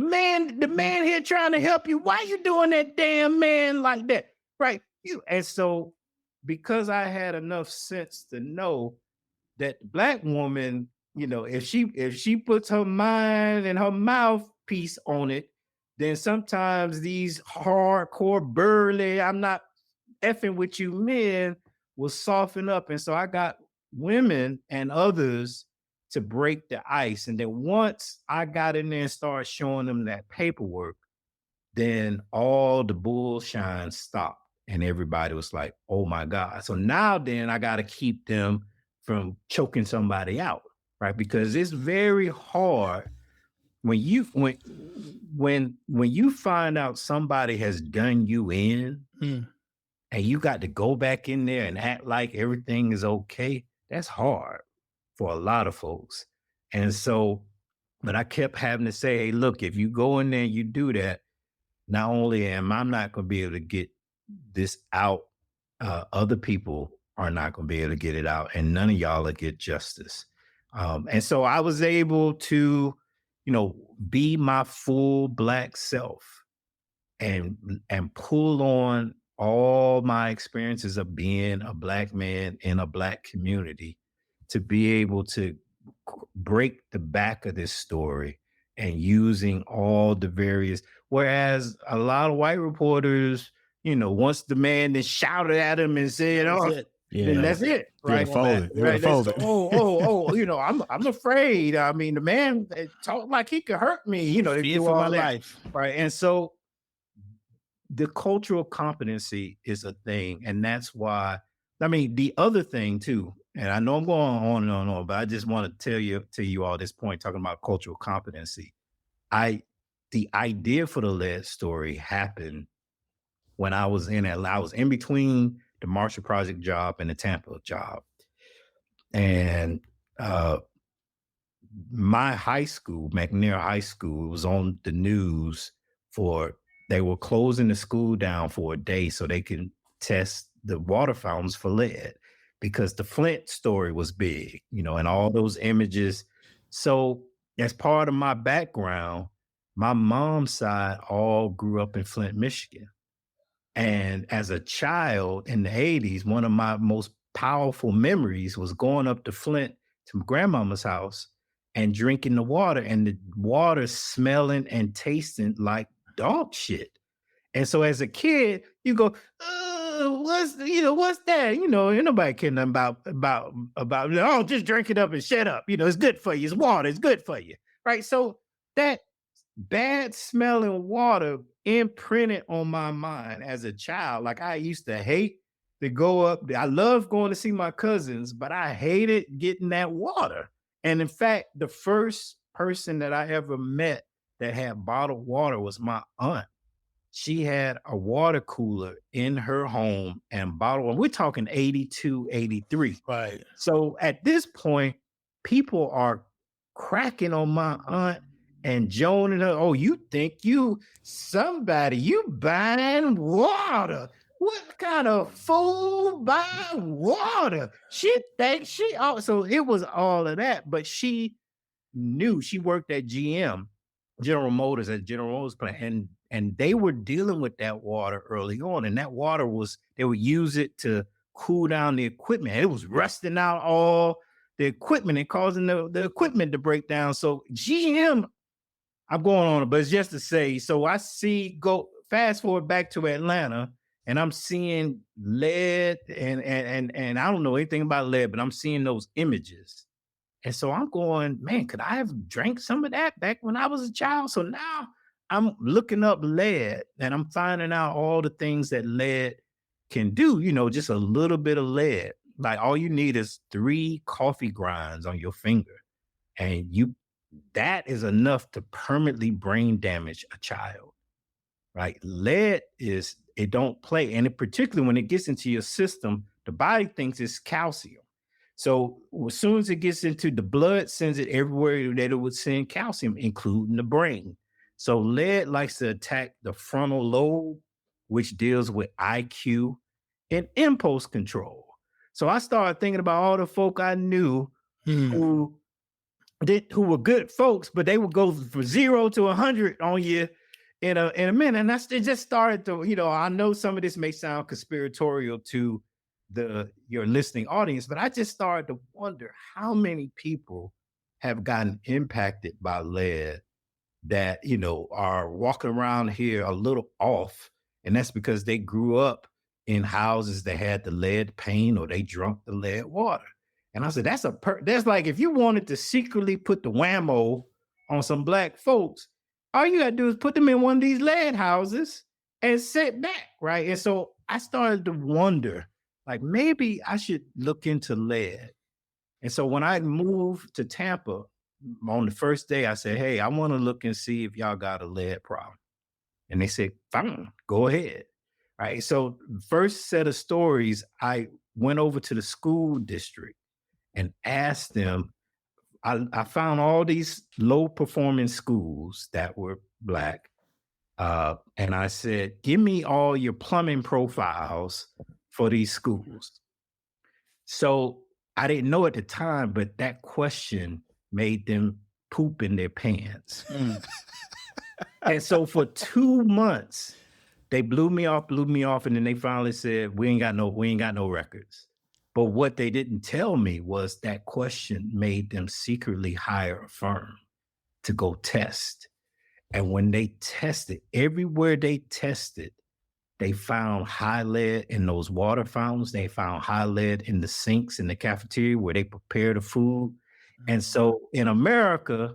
man here trying to help you, why you doing that damn man like that? Right. And so because I had enough sense to know that the Black woman, if she puts her mind and her mouthpiece on it, then sometimes these hardcore burly, I'm not effing with you men, will soften up. And so I got women and others to break the ice. And then once I got in there and started showing them that paperwork, then all the bullshine stopped. And everybody was like, oh my God. So now then I got to keep them from choking somebody out, right? Because it's very hard when you find out somebody has done you in and you got to go back in there and act like everything is okay. That's hard for a lot of folks. And so, but I kept having to say, hey, look, if you go in there and you do that, not only am I not going to be able to get this out, other people are not going to be able to get it out, and none of y'all will get justice. And so I was able to, be my full Black self and pull on all my experiences of being a Black man in a Black community to be able to break the back of this story and using all the various, whereas a lot of white reporters, once the man then shouted at him and said, then that's it. Right. Right. I'm afraid. I mean, the man talked like he could hurt me, they do all my that. life. Right. And so the cultural competency is a thing. And that's why, the other thing too, and I know I'm going on and on, but I just want to tell you all this point, talking about cultural competency. The idea for the lead story happened when I was in Atlanta. I was in between the Marshall Project job and the Tampa job. And my high school, McNair High School, was on the news they were closing the school down for a day so they can test the water fountains for lead, because the Flint story was big, and all those images. So as part of my background, my mom's side all grew up in Flint, Michigan. And as a child in the 80s, one of my most powerful memories was going up to Flint to grandmama's house and drinking the water, and the water smelling and tasting like dog shit. And so as a kid, you go, what's that? Ain't nobody caring nothing about, oh, just drink it up and shut up. It's good for you. It's water. It's good for you. Right. So that bad smelling water imprinted on my mind as a child. Like, I used to hate to go up. I love going to see my cousins, but I hated getting that water. And in fact, the first person that I ever met that had bottled water was my aunt. She had a water cooler in her home and bottled, and we're talking 82, 83. Right. So at this point, people are cracking on my aunt and joning her. Oh, you think you buying water? What kind of fool buy water? She thinks so it was all of that, but she knew. She worked at General Motors at General Motors plant, and they were dealing with that water early on. And that water they would use it to cool down the equipment. It was rusting out all the equipment and causing the equipment to break down. So GM, I'm going on it, but it's just to say, so I go fast forward back to Atlanta, and I'm seeing lead and I don't know anything about lead, but I'm seeing those images. And so I'm going, man, could I have drank some of that back when I was a child? So now I'm looking up lead, and I'm finding out all the things that lead can do, just a little bit of lead. Like, all you need is 3 coffee grinds on your finger, and that is enough to permanently brain damage a child. Right? Lead it don't play. And particularly when it gets into your system, the body thinks it's calcium. So as soon as it gets into the blood, sends it everywhere that it would send calcium, including the brain. So lead likes to attack the frontal lobe, which deals with IQ and impulse control. So I started thinking about all the folk I knew who were good folks, but they would go from 0 to 100 on you in a minute. And it just started to, I know some of this may sound conspiratorial to your listening audience, but I just started to wonder how many people have gotten impacted by lead that, are walking around here a little off. And that's because they grew up in houses that had the lead paint, or they drunk the lead water. And I said, that's like, if you wanted to secretly put the whammo on some Black folks, all you got to do is put them in one of these lead houses and sit back, right? And so I started to wonder, like, maybe I should look into lead. And so when I moved to Tampa, on the first day, I said, hey, I want to look and see if y'all got a lead problem. And they said, fine, go ahead. Right. So first set of stories, I went over to the school district and asked them. I found all these low performing schools that were Black. And I said, give me all your plumbing profiles for these schools. So I didn't know at the time, but that question made them poop in their pants. And so for 2 months, they blew me off. And then they finally said, we ain't got no records. But what they didn't tell me was that question made them secretly hire a firm to go test. And when they tested, everywhere they tested, they found high lead in those water fountains. They found high lead in the sinks in the cafeteria where they prepare the food. And so in America,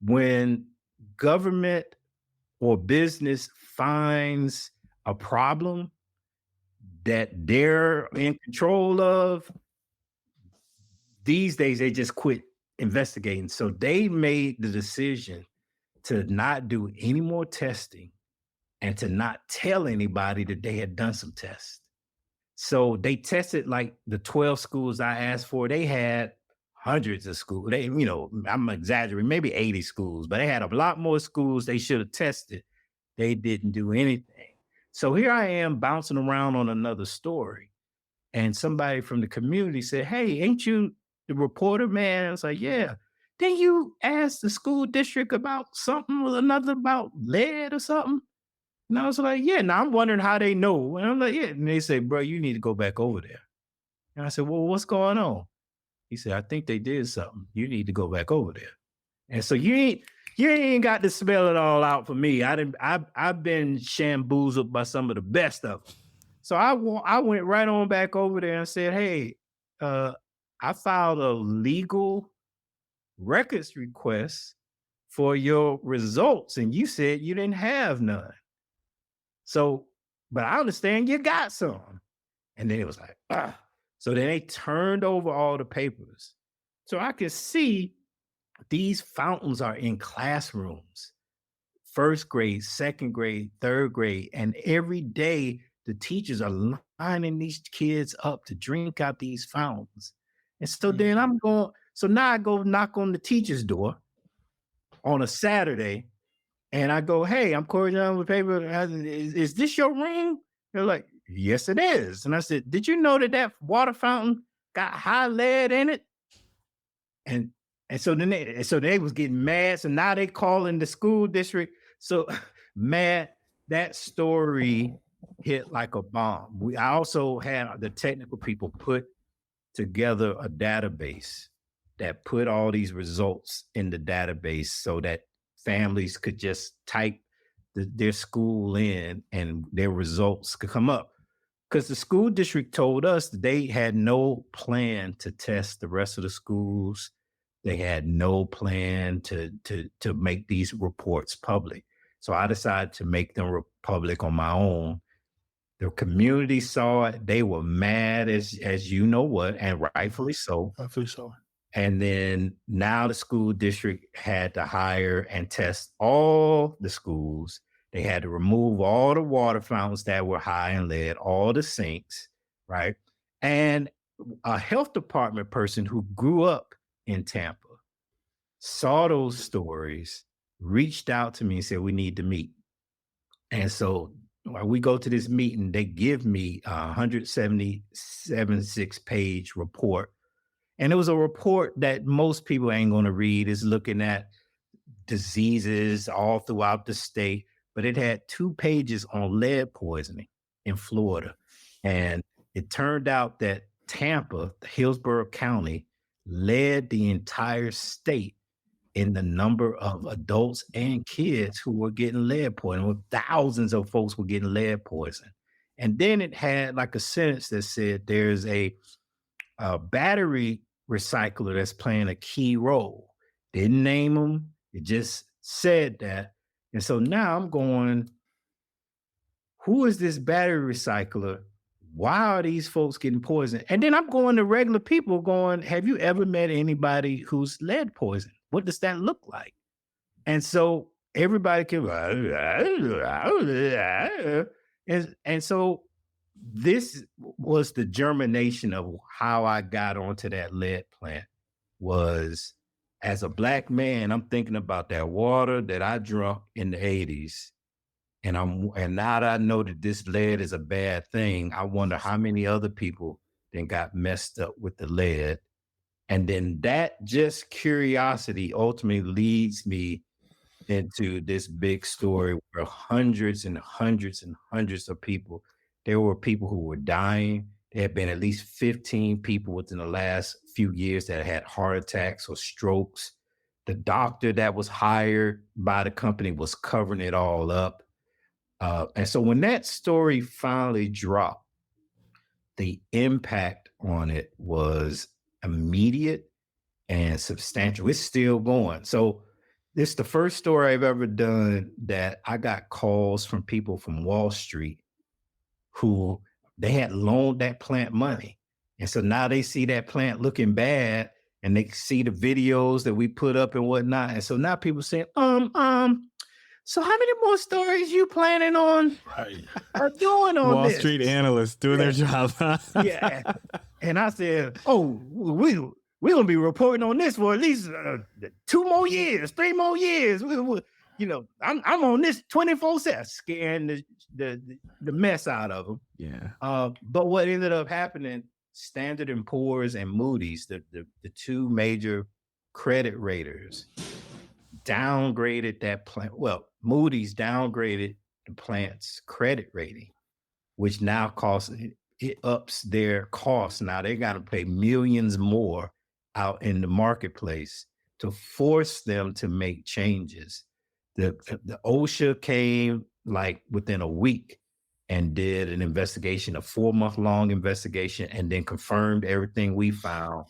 when government or business finds a problem that they're in control of, these days they just quit investigating. So they made the decision to not do any more testing and to not tell anybody that they had done some tests. So they tested like the 12 schools I asked for. They had hundreds of schools. They, I'm exaggerating, maybe 80 schools, but they had a lot more schools they should have tested. They didn't do anything. So here I am bouncing around on another story. And somebody from the community said, "Hey, ain't you the reporter, man?" I was like, "Yeah." "Then you asked the school district about something or another about lead or something?" And I was like, "Yeah." Now I'm wondering how they know. And I'm like, "Yeah." And they say, "Bro, you need to go back over there." And I said, "Well, what's going on?" He said, "I think they did something. You need to go back over there." And so you ain't got to spell it all out for me. I've been shamboozled by some of the best of them. So I went right on back over there and said, "Hey, I filed a legal records request for your results, and you said you didn't have none. So, but I understand you got some." And then it was like, ah. So then they turned over all the papers. So I could see these fountains are in classrooms, first grade, second grade, third grade. And every day the teachers are lining these kids up to drink out these fountains. And so then so now I go knock on the teacher's door on a Saturday and I go, "Hey, I'm Corey John with paper. Is this your room?" They're like, "Yes, it is." And I said, "Did you know that water fountain got high lead in it?" And so then they was getting mad. So now they calling the school district. So mad, that story hit like a bomb. I also had the technical people put together a database that put all these results in the database so that families could just type their school in and their results could come up. Because the school district told us that they had no plan to test the rest of the schools. They had no plan to make these reports public. So I decided to make them public on my own. The community saw it. They were mad as you know what, and rightfully so. Rightfully so. And then now the school district had to hire and test all the schools. They had to remove all the water fountains that were high in lead, all the sinks, right? And a health department person who grew up in Tampa saw those stories, reached out to me and said, "We need to meet." And so when we go to this meeting, they give me a 176-page report. And it was a report that most people ain't going to read. It's looking at diseases all throughout the state, but it had 2 pages on lead poisoning in Florida. And it turned out that Tampa, Hillsborough County, led the entire state in the number of adults and kids who were getting lead poisoning. Thousands of folks were getting lead poisoning. And then it had like a sentence that said there's a battery recycler that's playing a key role. Didn't name them. It just said that. And so now I'm going, who is this battery recycler? Why are these folks getting poisoned? And then I'm going to regular people going, have you ever met anybody who's lead poisoned? What does that look like? And so everybody can, and so this was the germination of how I got onto that lead plant. Was as a Black man, I'm thinking about that water that I drank in the 80s. And now that I know that this lead is a bad thing, I wonder how many other people then got messed up with the lead. And then that just curiosity ultimately leads me into this big story where hundreds and hundreds and hundreds of people, there were people who were dying. There had been at least 15 people within the last few years that had heart attacks or strokes. The doctor that was hired by the company was covering it all up. And so when that story finally dropped, the impact on it was immediate and substantial. It's still going. So this is the first story I've ever done that I got calls from people from Wall Street who they had loaned that plant money. And so now they see that plant looking bad and they see the videos that we put up and whatnot. And so now people say, so how many more stories you planning on doing on Wall this? Street analysts doing their job. Yeah. And I said, oh, we're going to be reporting on this for at least 2 more years, 3 more years. I'm on this 24/7, scaring the mess out of them. Yeah. But what ended up happening, Standard & Poor's and Moody's, the 2 major credit raters, downgraded that plant. Well, Moody's downgraded the plant's credit rating, which now it ups their costs. Now they got to pay millions more out in the marketplace to force them to make changes. The OSHA came like within a week and did an investigation, a 4-month-long investigation, and then confirmed everything we found,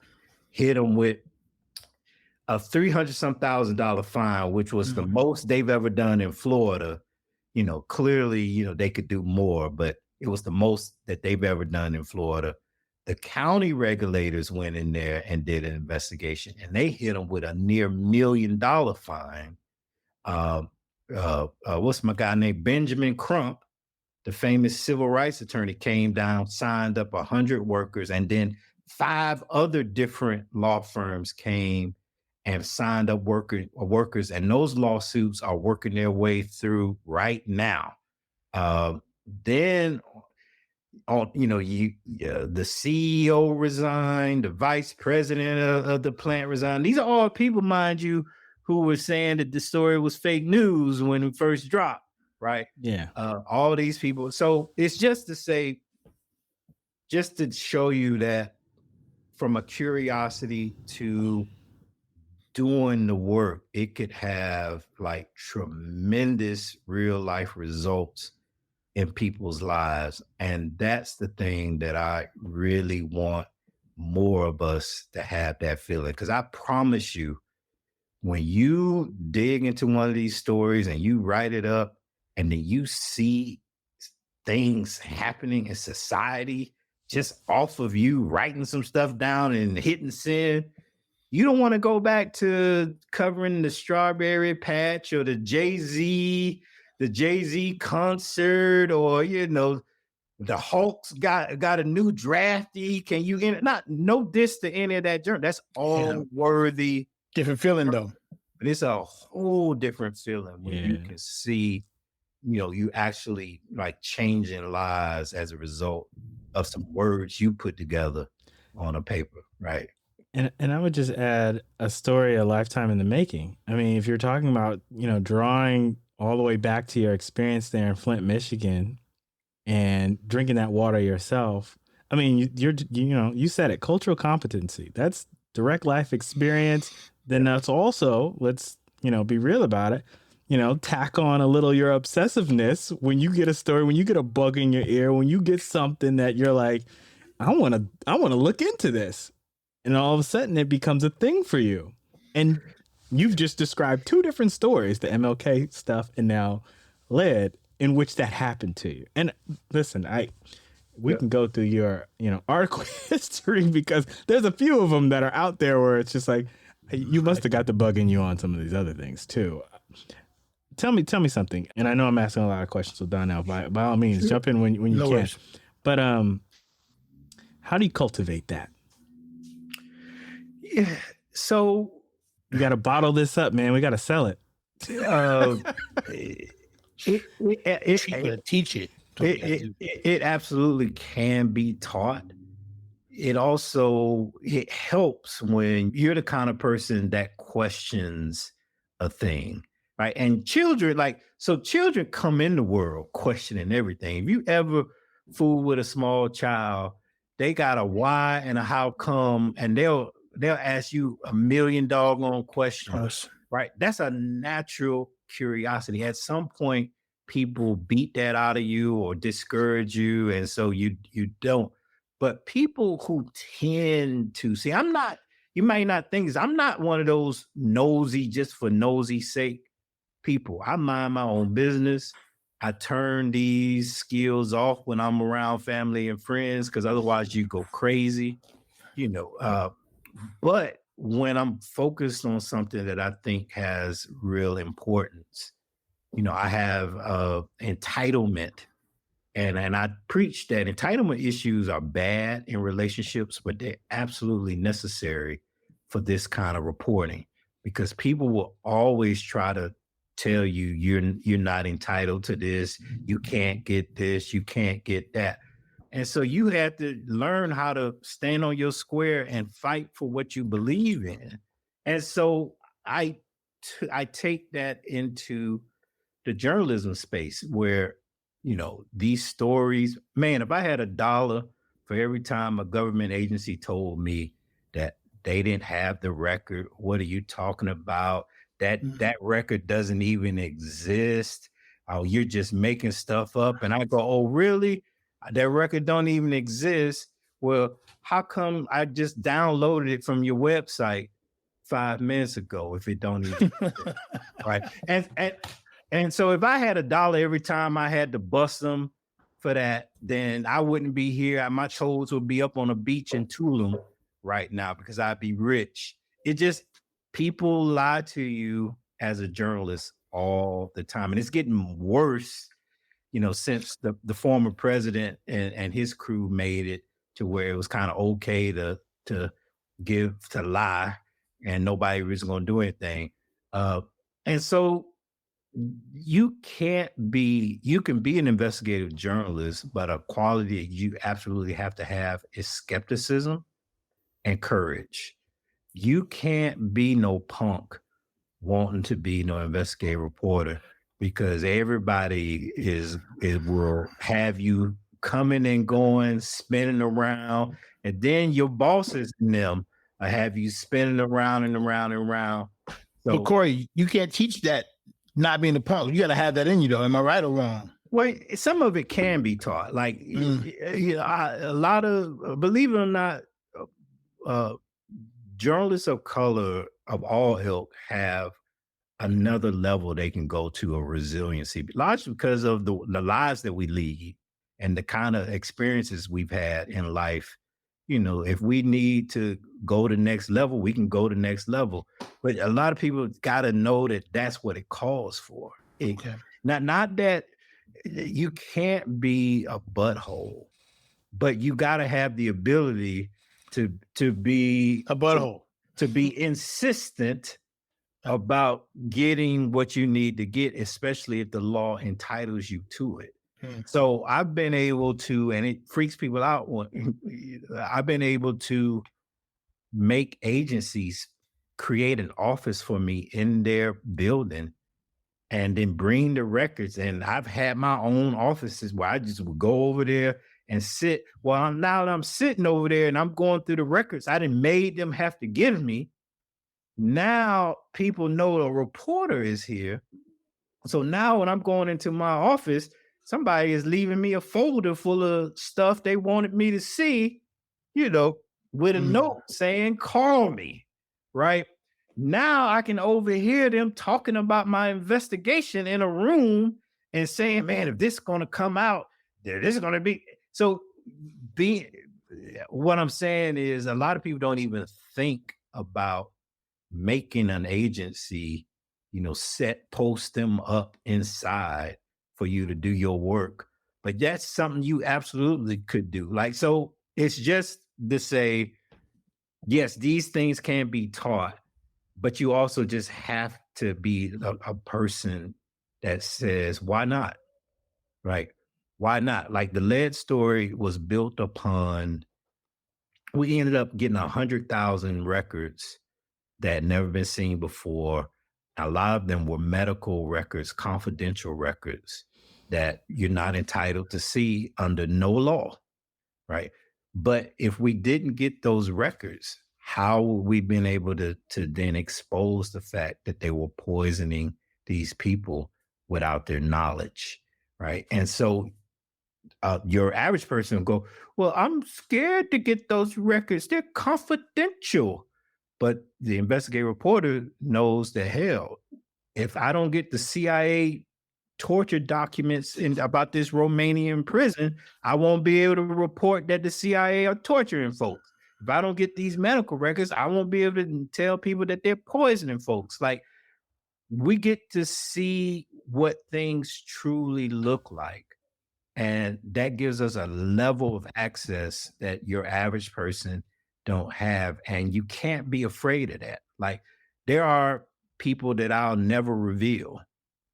hit them with a $300,000 fine, which was the most they've ever done in Florida. Clearly, they could do more, but it was the most that they've ever done in Florida. The county regulators went in there and did an investigation, and they hit them with a near $1 million fine. What's my guy named Benjamin Crump, the famous civil rights attorney, came down, signed up 100 workers, and then 5 other different law firms came and signed up workers, and those lawsuits are working their way through right now. Then, the CEO resigned, the vice president of the plant resigned. These are all people, mind you, who were saying that the story was fake news when it first dropped, right? Yeah. All these people. So it's just to show you that from a curiosity to doing the work, it could have like tremendous real life results in people's lives. And that's the thing that I really want more of us to have that feeling. Because I promise you, when you dig into one of these stories and you write it up and then you see things happening in society just off of you writing some stuff down and hitting send, you don't want to go back to covering the Strawberry Patch or the Jay-Z concert, or the Hawks got a new draftee. Can you no diss to any of that journey? That's all worthy. Different feeling though. But it's a whole different feeling when you can see, you actually like changing lives as a result of some words you put together on a paper, right? And I would just add a story, a lifetime in the making. I mean, if you're talking about, drawing all the way back to your experience there in Flint, Michigan, and drinking that water yourself. I mean, you said it, cultural competency. That's direct life experience. Then that's also, let's, be real about it, tack on a little your obsessiveness when you get a story, when you get a bug in your ear, when you get something that you're like, I want to look into this. And all of a sudden it becomes a thing for you. And you've just described 2 different stories, the MLK stuff and now lead, in which that happened to you. And listen, we can go through your, article history, because there's a few of them that are out there where it's just like, you must have got the bug in you on some of these other things too. Tell me something. And I know I'm asking a lot of questions, so Donnell, by all means, jump in when you can. Worries. But how do you cultivate that? Yeah. So you got to bottle this up, man. We got to sell it. Teach it. It absolutely can be taught. It also, it helps when you're the kind of person that questions a thing, right? And children come in the world questioning everything. If you ever fool with a small child, they got a why and a how come, and they'll ask you a million doggone questions, right? That's a natural curiosity. At some point, people beat that out of you or discourage you, and so you don't. But people who tend to see, you might not think I'm not one of those nosy just for nosy's sake people. I mind my own business. I turn these skills off when I'm around family and friends, because otherwise you go crazy, but when I'm focused on something that I think has real importance, I have entitlement. And I preach that entitlement issues are bad in relationships, but they're absolutely necessary for this kind of reporting, because people will always try to tell you you're not entitled to this, you can't get this, you can't get that. And so you have to learn how to stand on your square and fight for what you believe in. And so I I take that into the journalism space where, these stories, man, if I had $1 for every time a government agency told me that they didn't have the record, what are you talking about? That record doesn't even exist. Oh, you're just making stuff up. And I go, oh, really? That record don't even exist. Well, how come I just downloaded it from your website 5 minutes ago if it don't even exist? Right. And so if I had $1 every time I had to bust them for that, then I wouldn't be here. My toes would be up on a beach in Tulum right now because I'd be rich. It just, people lie to you as a journalist all the time. And it's getting worse, since the former president and his crew made it to where it was kind of okay to lie and nobody was going to do anything. And so you can be an investigative journalist, but a quality you absolutely have to have is skepticism and courage. You can't be no punk wanting to be no investigative reporter, because everybody will have you coming and going, spinning around, and then your bosses and them have you spinning around and around and around. So, Corey, you can't teach that. Not being a punk, you got to have that in you, though. Am I right or wrong? Well, some of it can be taught. Like, a lot of, believe it or not, journalists of color of all ilk have another level they can go to of resiliency, largely because of the lives that we lead and the kind of experiences we've had in life. If we need to go to next level, we can go to next level. But a lot of people got to know that that's what it calls for. Okay. Not that you can't be a butthole, but you got to have the ability to be a butthole, to be insistent about getting what you need to get, especially if the law entitles you to it. So I've been able to, and it freaks people out, I've been able to make agencies create an office for me in their building and then bring the records. And I've had my own offices where I just would go over there and sit. Well, now that I'm sitting over there and I'm going through the records, I done made them have to give me. Now people know a reporter is here. So now when I'm going into my office, somebody is leaving me a folder full of stuff they wanted me to see, with a note saying, call me, right? Now I can overhear them talking about my investigation in a room and saying, man, if this is going to come out, this is going to be. So what I'm saying is a lot of people don't even think about making an agency, post them up inside for you to do your work. But that's something you absolutely could do. Like, so it's just to say, yes, these things can be taught, but you also just have to be a person that says, why not? Right? Why not? Like the lead story was built upon, we ended up getting 100,000 records that had never been seen before. A lot of them were medical records, confidential records that you're not entitled to see under no law, right? But if we didn't get those records, how would we been able to then expose the fact that they were poisoning these people without their knowledge, right? And so your average person will go, well, I'm scared to get those records. They're confidential. But the investigative reporter knows that, hell, if I don't get the CIA torture documents about this Romanian prison, I won't be able to report that the CIA are torturing folks. If I don't get these medical records, I won't be able to tell people that they're poisoning folks. Like, we get to see what things truly look like. And that gives us a level of access that your average person don't have. And you can't be afraid of that. Like, there are people that I'll never reveal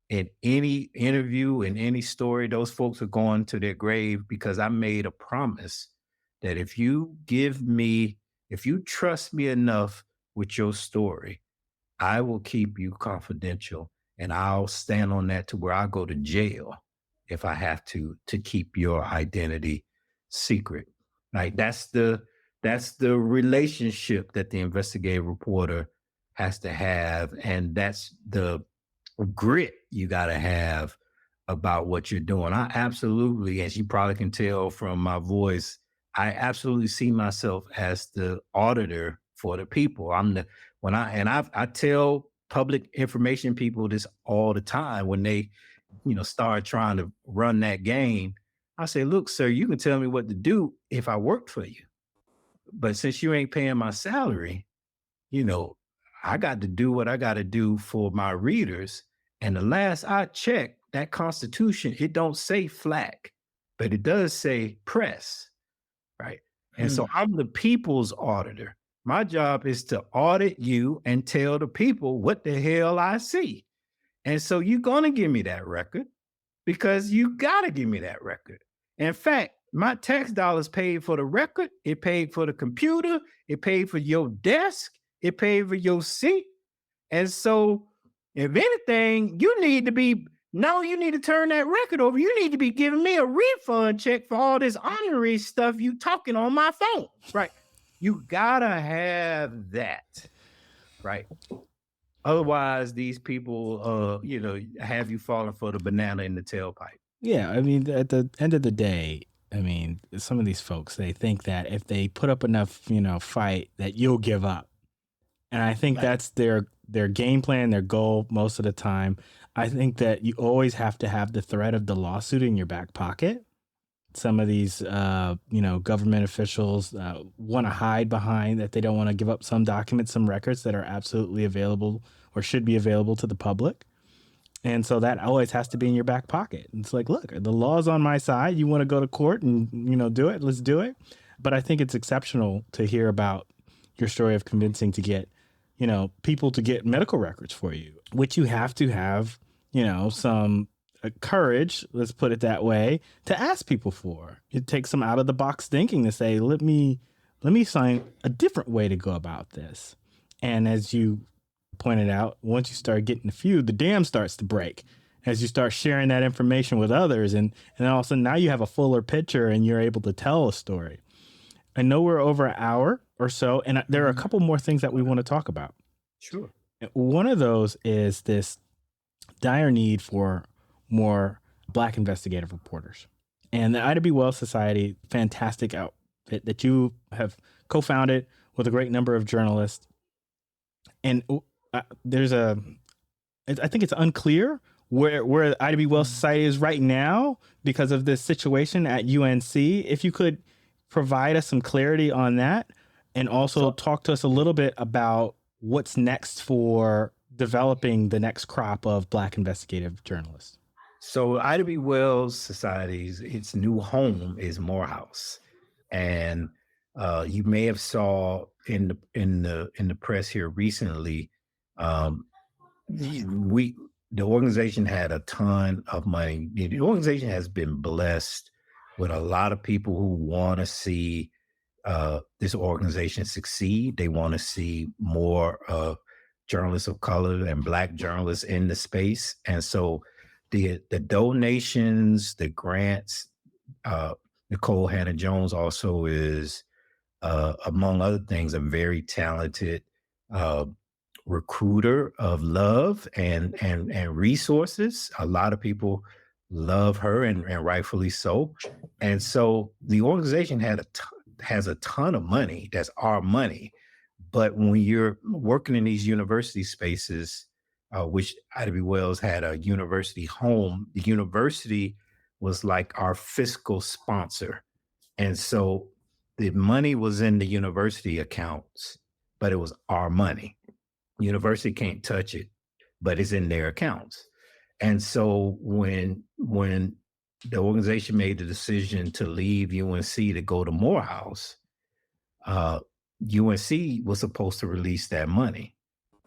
in any interview, in any story. Those folks are going to their grave because I made a promise that if you trust me enough with your story, I will keep you confidential, and I'll stand on that to where I go to jail if I have to keep your identity secret. Like, that's the relationship that the investigative reporter has to have, and that's the grit you got to have about what you're doing. I absolutely, as you probably can tell from my voice, I absolutely see myself as the auditor for the people. I'm the when I tell public information people this all the time when they, start trying to run that game. I say, look, sir, you can tell me what to do if I worked for you. But since you ain't paying my salary, you know, I got to do what I got to do for my readers. And the last I checked, that Constitution, it don't say flag, but it does say press, right? And so I'm the people's auditor. My job is to audit you and tell the people what the hell I see. And so you're going to give me that record because you got to give me that record. In fact, my tax dollars paid for the record. It paid for the computer. It paid for your desk. It paid for your seat. And so if anything, you need to turn that record over. You need to be giving me a refund check for all this honorary stuff you talking on my phone, right? You gotta have that, right? Otherwise, these people, have you falling for the banana in the tailpipe. Yeah, I mean, at the end of the day, I mean, some of these folks, they think that if they put up enough, fight, that you'll give up. And I think that's their game plan, their goal most of the time. I think that you always have to have the threat of the lawsuit in your back pocket. Some of these, government officials want to hide behind that they don't want to give up some documents, some records that are absolutely available or should be available to the public. And so that always has to be in your back pocket. It's like, look, the law's on my side. You want to go to court and, do it. Let's do it. But I think it's exceptional to hear about your story of convincing to get, people to get medical records for you, which you have to have, some courage, let's put it that way, to ask people for. It takes some out of the box thinking to say, let me find a different way to go about this. And as you pointed out, once you start getting a few, the dam starts to break as you start sharing that information with others. And all of a sudden now you have a fuller picture and you're able to tell a story. I know we're over an hour or so, and there are a couple more things that we want to talk about. Sure. One of those is this dire need for more Black investigative reporters. And the Ida B. Wells Society, fantastic outfit that you have co-founded with a great number of journalists. And I think it's unclear where the Ida B. Wells Society is right now because of this situation at UNC. If you could provide us some clarity on that and also talk to us a little bit about what's next for developing the next crop of Black investigative journalists. So Ida B. Wells Society's its new home is Morehouse, and you may have saw in the press here recently. The organization had a ton of money. The organization has been blessed with a lot of people who want to see this organization succeed. They want to see more journalists of color and Black journalists in the space, and so the donations, the grants. Nicole Hannah-Jones also is, among other things, a very talented recruiter of love and resources. A lot of people love her, and rightfully so. And so the organization has a ton of money. That's our money. But when you're working in these university spaces, which Ida B. Wells had a university home, the university was like our fiscal sponsor. And so the money was in the university accounts, but it was our money. University can't touch it, but it's in their accounts. And so when the organization made the decision to leave UNC to go to Morehouse, UNC was supposed to release that money.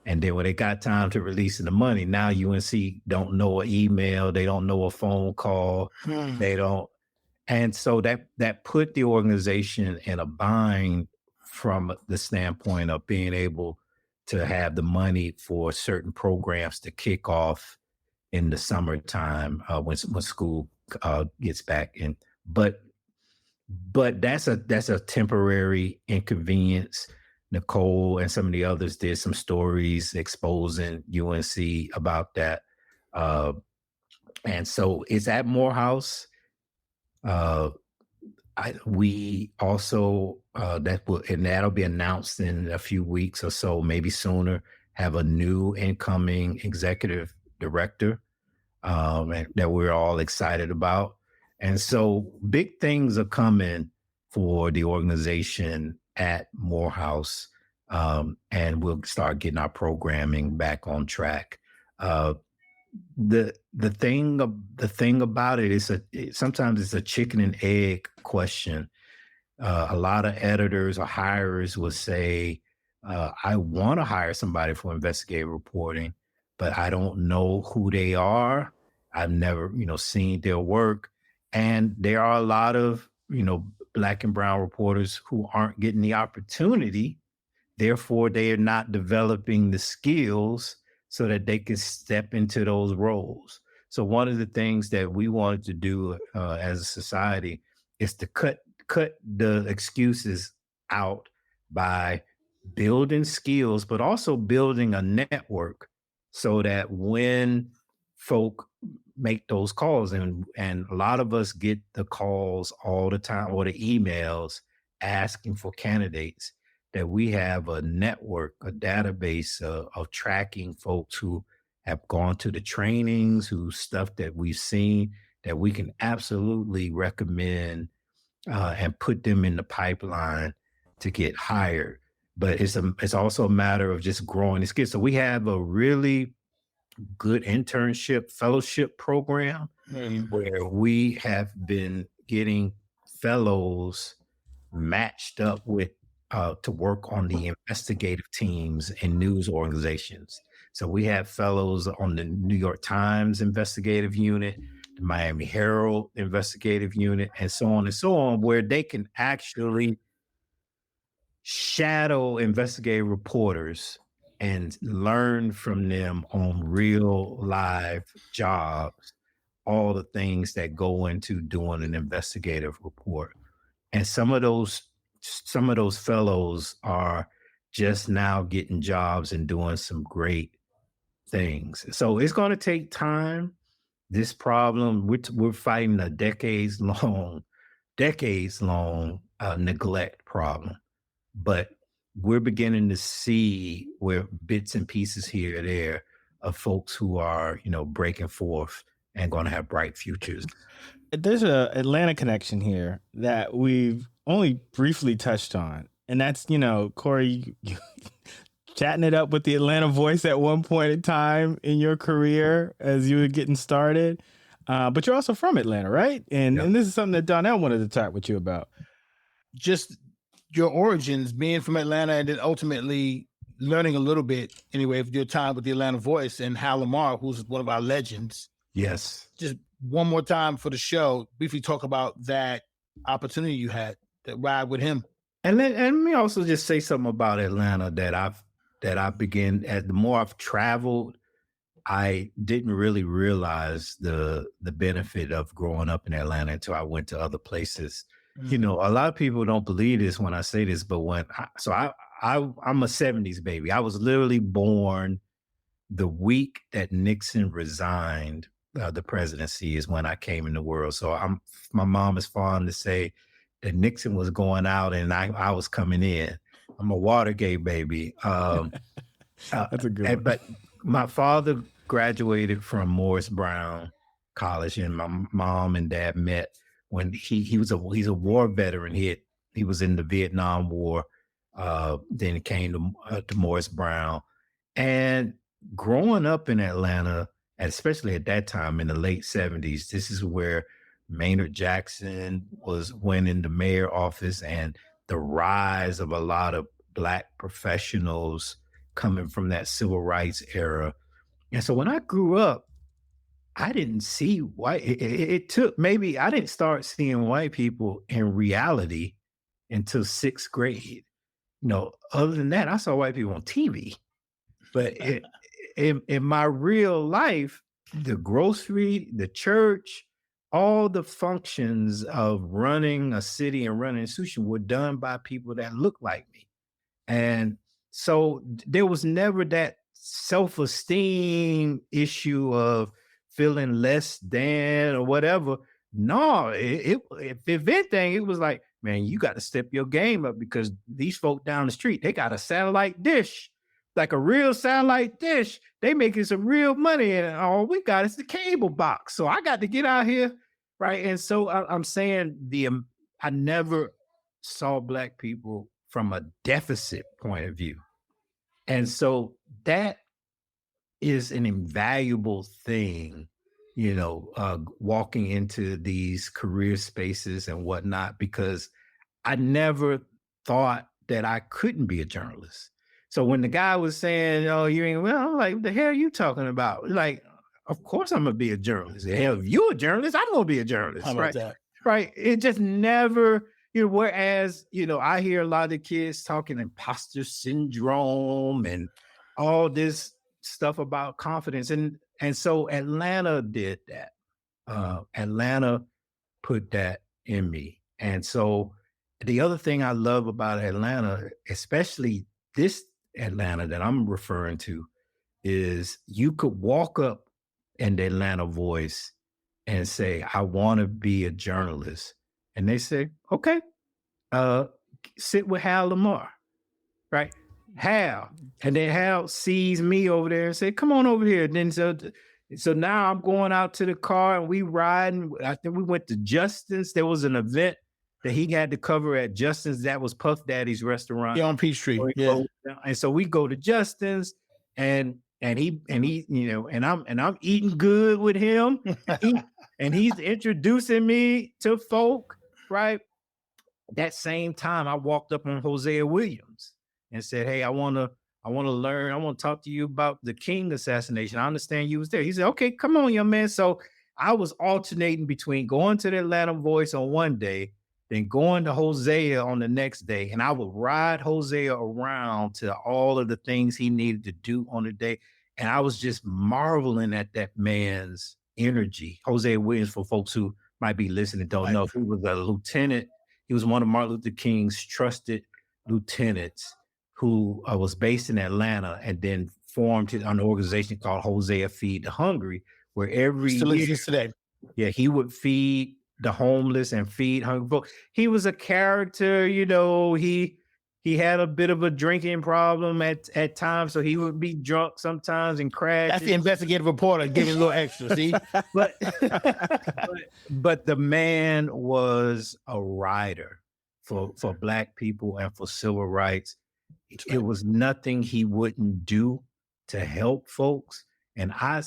And then when it got time to releasing the money, now UNC don't know an email, they don't know a phone call, they don't. And so that put the organization in a bind from the standpoint of being able to have the money for certain programs to kick off in the summertime when school gets back in. But that's a temporary inconvenience. Nicole and some of the others did some stories exposing UNC about that. And so it's at Morehouse. We also that'll be announced in a few weeks or so, maybe sooner, have a new incoming executive director that we're all excited about. And so big things are coming for the organization at Morehouse, and we'll start getting our programming back on track. The thing about it is sometimes it's a chicken and egg question. A lot of editors or hirers will say, I want to hire somebody for investigative reporting, but I don't know who they are. I've never, seen their work. And there are a lot of, Black and brown reporters who aren't getting the opportunity. Therefore, they are not developing the skills so that they can step into those roles. So one of the things that we wanted to do as a society is to cut the excuses out by building skills, but also building a network so that when folk make those calls, and a lot of us get the calls all the time or the emails asking for candidates, that we have a network, a database of tracking folks who have gone to the trainings, whose stuff that we've seen, that we can absolutely recommend and put them in the pipeline to get hired. But it's also a matter of just growing the skills. So we have a really good internship fellowship program where we have been getting fellows matched up with to work on the investigative teams in news organizations. So we have fellows on the New York Times investigative unit, the Miami Herald investigative unit, and so on, where they can actually shadow investigative reporters and learn from them on real live jobs, all the things that go into doing an investigative report. And some of those fellows are just now getting jobs and doing some great things. So it's going to take time. This problem, we're fighting a decades long neglect problem, but we're beginning to see where bits and pieces here and there of folks who are, breaking forth and going to have bright futures. There's a Atlanta connection here that we've only briefly touched on, and that's, Corey, you chatting it up with the Atlanta Voice at one point in time in your career as you were getting started. But you're also from Atlanta, right? And this is something that Donnell wanted to talk with you about. Just your origins, being from Atlanta, and then ultimately learning a little bit, anyway, of your time with the Atlanta Voice and Hal Lamar, who's one of our legends. Yes. Just one more time for the show, briefly talk about that opportunity you had to ride with him. And let me also just say something about Atlanta that I began, as the more I've traveled, I didn't really realize the benefit of growing up in Atlanta until I went to other places. A lot of people don't believe this when I say this, but I'm a 70s baby. I was literally born the week that Nixon resigned the presidency is when I came in the world. So my mom is fond to say that Nixon was going out and I was coming in. I'm a Watergate baby. That's a good one. But my father graduated from Morris Brown College, and my mom and dad met when he's a war veteran. He was in the Vietnam War. Then he came to Morris Brown. And growing up in Atlanta, And especially at that time in the late 70s, this is where Maynard Jackson was winning the mayor office and the rise of a lot of Black professionals coming from that civil rights era. And so when I grew up, I didn't see white. It took maybe I didn't start seeing white people in reality until sixth grade. Other than that, I saw white people on TV. But in my real life, the grocery, the church, all the functions of running a city and running an institution were done by people that looked like me. And so there was never that self-esteem issue of feeling less than or whatever. No, if anything, it was like, man, you got to step your game up because these folk down the street, they got a satellite dish, like a real satellite dish. They making some real money, and all we got is the cable box. So I got to get out here, right? And so I'm saying I never saw Black people from a deficit point of view. And so that is an invaluable thing, walking into these career spaces and whatnot, because I never thought that I couldn't be a journalist. So when the guy was saying, "Oh, you ain't," well, I'm like, "What the hell are you talking about?" Like, of course I'm gonna be a journalist. Hell, if you're a journalist, I'm gonna be a journalist. How about that? Right. It just never, whereas, I hear a lot of kids talking imposter syndrome and all this stuff about confidence. And so Atlanta did that. Atlanta put that in me. And so the other thing I love about Atlanta, especially this Atlanta that I'm referring to, is you could walk up in the Atlanta Voice and say, "I want to be a journalist." And they say, "Okay, sit with Hal Lamar," right? Hal. And then Hal sees me over there and say, "Come on over here." And then so now I'm going out to the car and we riding. I think we went to Justin's. There was an event that he had to cover at Justin's. That was Puff Daddy's restaurant. Yeah, on Peachtree. Yeah. And so we go to Justin's and he and I'm eating good with him. And he's introducing me to folk, right? That same time, I walked up on Hosea Williams and said, "Hey, I want to learn. I want to talk to you about the King assassination. I understand you was there." He said, "Okay, come on, young man." So I was alternating between going to the Atlanta Voice on one day, then going to Hosea on the next day. And I would ride Hosea around to all of the things he needed to do on the day. And I was just marveling at that man's energy. Hosea Williams, for folks who might be listening, don't know, he was a lieutenant. He was one of Martin Luther King's trusted lieutenants who was based in Atlanta and then formed an organization called Hosea Feed the Hungry, where every Still year, exists today. Yeah, he would feed the homeless and feed hungry folks. He was a character, he had a bit of a drinking problem at times, so he would be drunk sometimes and crash. That's the investigative reporter giving a little extra, see? But the man was a rider for Black people and for civil rights. It was nothing he wouldn't do to help folks. And I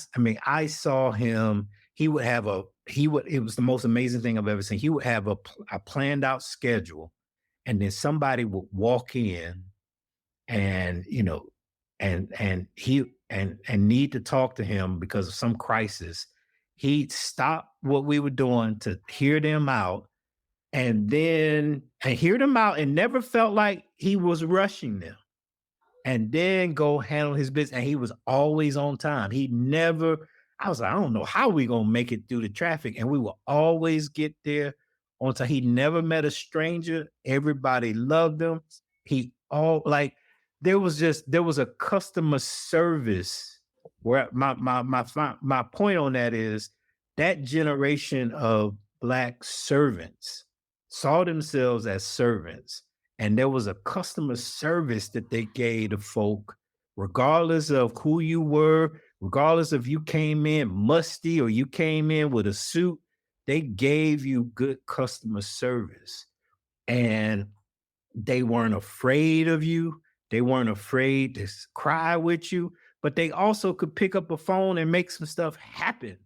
saw him. It was the most amazing thing I've ever seen. He would have a planned out schedule, and then somebody would walk in and need to talk to him because of some crisis. He'd stop what we were doing to hear them out, and hear them out, and never felt like he was rushing them, and then go handle his business. And he was always on time. I was like, I don't know how we gonna make it through the traffic. And we will always get there on time. He never met a stranger. Everybody loved him. There was a customer service where my point on that is that generation of Black servants saw themselves as servants. And there was a customer service that they gave to folk, regardless of who you were, regardless if you came in musty or you came in with a suit. They gave you good customer service. And they weren't afraid of you. They weren't afraid to cry with you. but they also could pick up a phone and make some stuff happen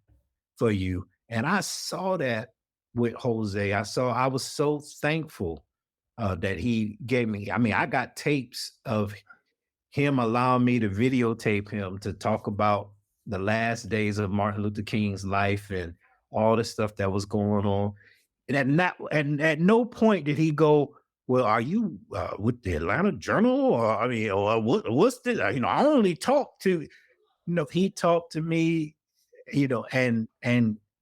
for you. And I saw that with Jose. I was so thankful that he gave me. I mean, I got tapes of him allowing me to videotape him to talk about the last days of Martin Luther King's life and all the stuff that was going on. And at no point did he go, well, are you with the Atlanta Journal? Or I mean, or what's this? I only talk to, he talked to me, and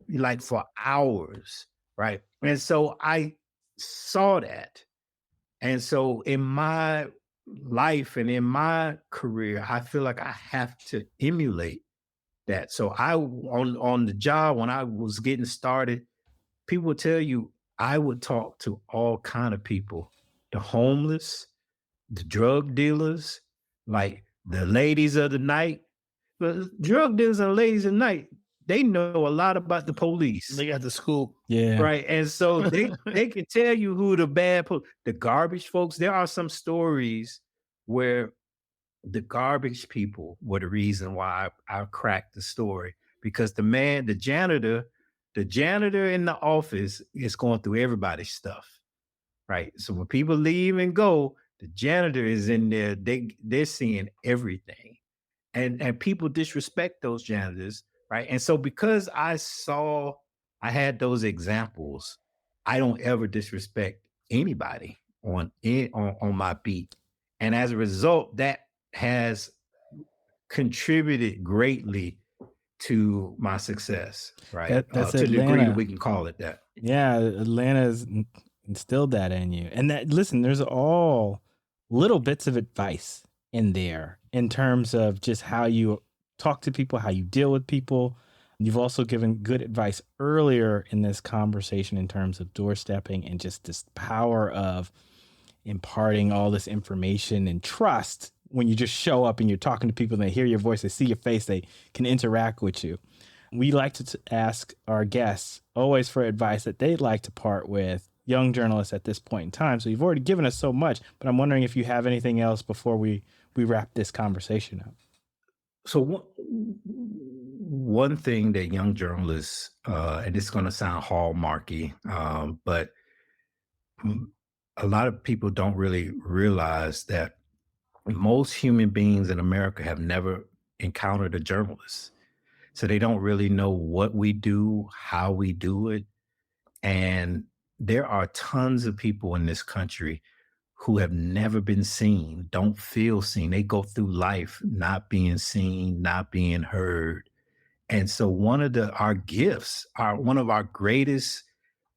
like for hours, right? And so I saw that. And so in my life and in my career, I feel like I have to emulate that. So on the job when I was getting started, people would tell you I would talk to all kind of people, the homeless, the drug dealers, like the ladies of the night. But drug dealers and ladies of the night, they know a lot about the police. They got the scoop. Yeah. Right. And so they can tell you who the garbage folks. There are some stories where the garbage people were the reason why I cracked the story, because the janitor in the office is going through everybody's stuff. Right. So when people leave and go, the janitor is in there. They're seeing everything. And people disrespect those janitors. Right. And so because I had those examples, I don't ever disrespect anybody on my beat. And as a result, that has contributed greatly to my success, right? That's to the degree Atlanta. that we can call it that. Yeah, Atlanta's instilled that in you. And that, listen, there's all little bits of advice in there in terms of just how you talk to people, how you deal with people. You've also given good advice earlier in this conversation in terms of doorstepping and just this power of imparting all this information and trust when you just show up and you're talking to people and they hear your voice, they see your face, they can interact with you. We like to ask our guests always for advice that they'd like to part with young journalists at this point in time. So you've already given us so much, but I'm wondering if you have anything else before we wrap this conversation up. So one thing that young journalists, and it's going to sound hallmarky, but a lot of people don't really realize that most human beings in America have never encountered a journalist. So they don't really know what we do, how we do it. And there are tons of people in this country who have never been seen, don't feel seen. They go through life not being seen, not being heard. And so one of our gifts, one of our greatest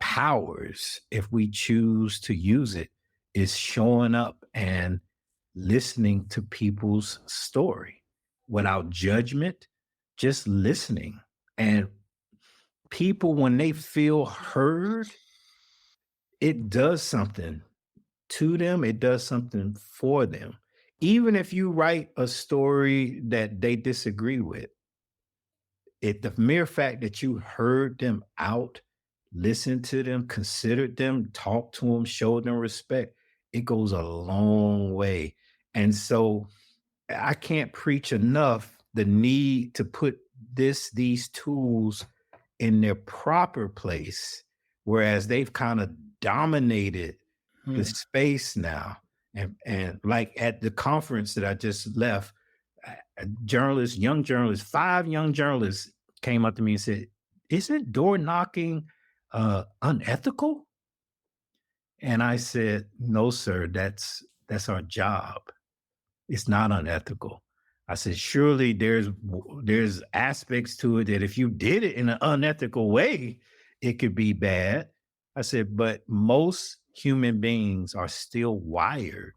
powers, if we choose to use it, is showing up and listening to people's story without judgment, just listening. And people, when they feel heard, it does something to them. It does something for them. Even if you write a story that they disagree with, the mere fact that you heard them out, listened to them, considered them, talked to them, showed them respect, it goes a long way. And so I can't preach enough the need to put these tools in their proper place, whereas they've kind of dominated the space now. And like at the conference that I just left, young journalists, 5 young journalists came up to me and said, "Isn't door knocking unethical?" And I said, "No, sir, that's our job. It's not unethical." I said, "Surely there's aspects to it that if you did it in an unethical way, it could be bad." I said, "But most human beings are still wired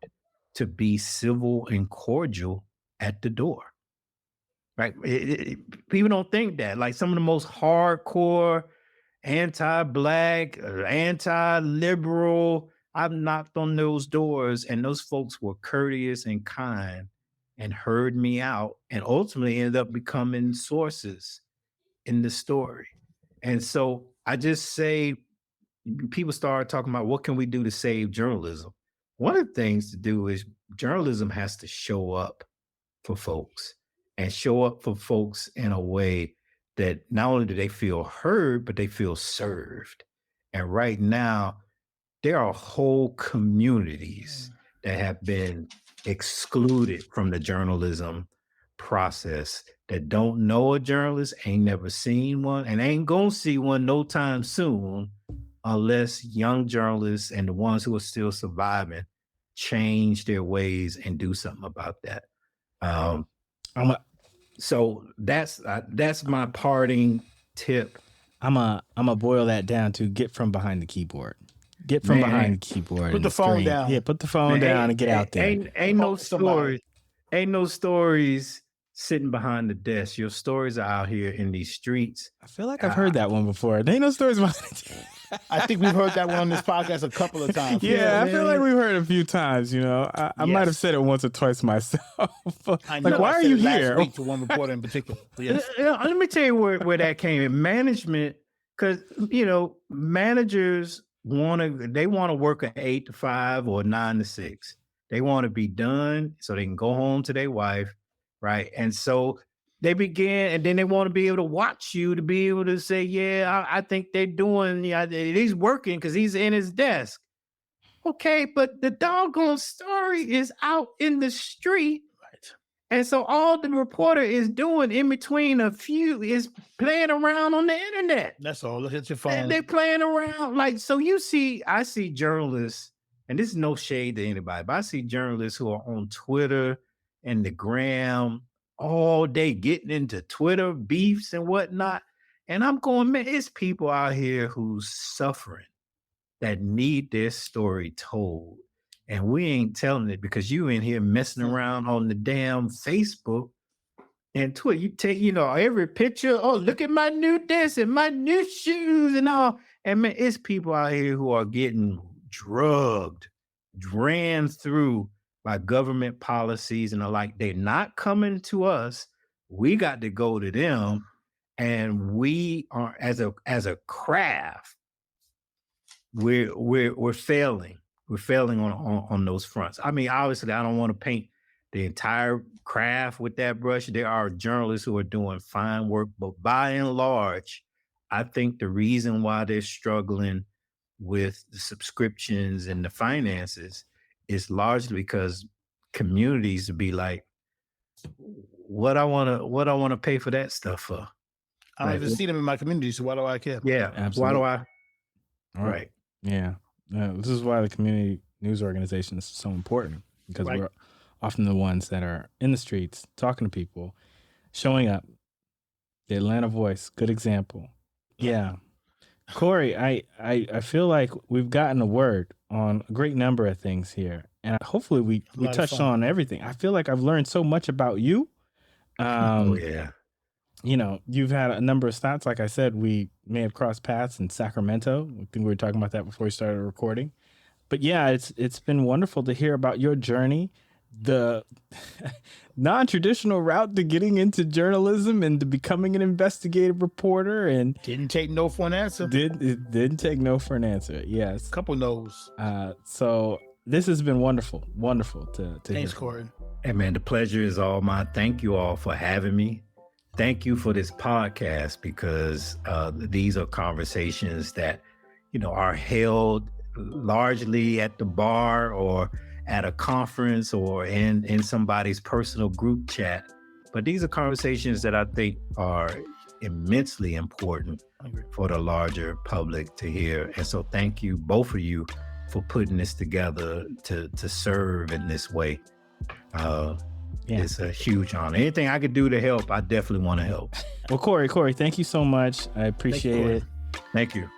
to be civil and cordial at the door." Right? People don't think that. Like some of the most hardcore anti-Black, anti-liberal, I've knocked on those doors and those folks were courteous and kind and heard me out and ultimately ended up becoming sources in the story. And so I just say, people start talking about what can we do to save journalism? One of the things to do is journalism has to show up for folks. and show up for folks in a way that not only do they feel heard, but they feel served. And right now, there are whole communities that have been excluded from the journalism process that don't know a journalist, ain't never seen one, and ain't gonna see one no time soon unless young journalists and the ones who are still surviving change their ways and do something about that. So that's my parting tip. I'm a boil that down to get from behind the keyboard. Get from behind the keyboard. Put the phone down. Yeah, put the phone down and get out there. Ain't no stories. Ain't no stories sitting behind the desk. Your stories are out here in these streets. I feel like I've heard that one before. There ain't no stories behind the desk. I think we've heard that one on this podcast a couple of times. Yeah, I feel like we've heard it a few times. You know, I might have said it once or twice myself. Like, why are you here? Last week to one reporter in particular. Yes. Let me tell you where that came in. Management, because managers want to work an 8 to 5 or 9 to 6. They want to be done so they can go home to their wife, right? And so they begin, and then they want to be able to watch you to be able to say, yeah, I think they're doing, he's working because he's in his desk. Okay, but the doggone story is out in the street. Right. And so all the reporter is doing in between a few is playing around on the internet. That's all. Look at your phone. And they're playing around. So I see journalists, and this is no shade to anybody, but I see journalists who are on Twitter and the gram all day getting into Twitter beefs and whatnot. And I'm going, man, it's people out here who's suffering that need their story told. And we ain't telling it because you in here messing around on the damn Facebook and Twitter. You take, every picture, oh, look at my new this and my new shoes and all. And man, it's people out here who are getting drugged, ran through by government policies and the like. They're not coming to us. We got to go to them. And we are, as a craft, we're failing. We're failing on those fronts. I mean, obviously, I don't want to paint the entire craft with that brush. There are journalists who are doing fine work, but by and large, I think the reason why they're struggling with the subscriptions and the finances is largely because communities be like, what I want to pay for that stuff for? I don't even see them in my community, so why do I care? Yeah, absolutely. Why do I? Right. Yeah. This is why the community news organization is so important, because we're often the ones that are in the streets talking to people, showing up. The Atlanta Voice, good example. Yeah. Corey, I feel like we've gotten a word on a great number of things here, and hopefully we touched on everything. I feel like I've learned so much about you. You've had a number of stops. Like I said, we may have crossed paths in Sacramento. I think we were talking about that before we started recording. But yeah, it's been wonderful to hear about your journey, the non-traditional route to getting into journalism and to becoming an investigative reporter. And didn't take no for an answer. Didn't take no for an answer. Yes. Couple no's. So this has been wonderful to Thanks, hear. Corey. Hey man, the pleasure is all mine. Thank you all for having me. Thank you for this podcast, because these are conversations that, are held largely at the bar or at a conference or in somebody's personal group chat. But these are conversations that I think are immensely important for the larger public to hear. And so thank you, both of you, for putting this together to serve in this way. It's a huge honor. Anything I could do to help, I definitely want to help. Well, Corey, thank you so much. I appreciate it. Thank you.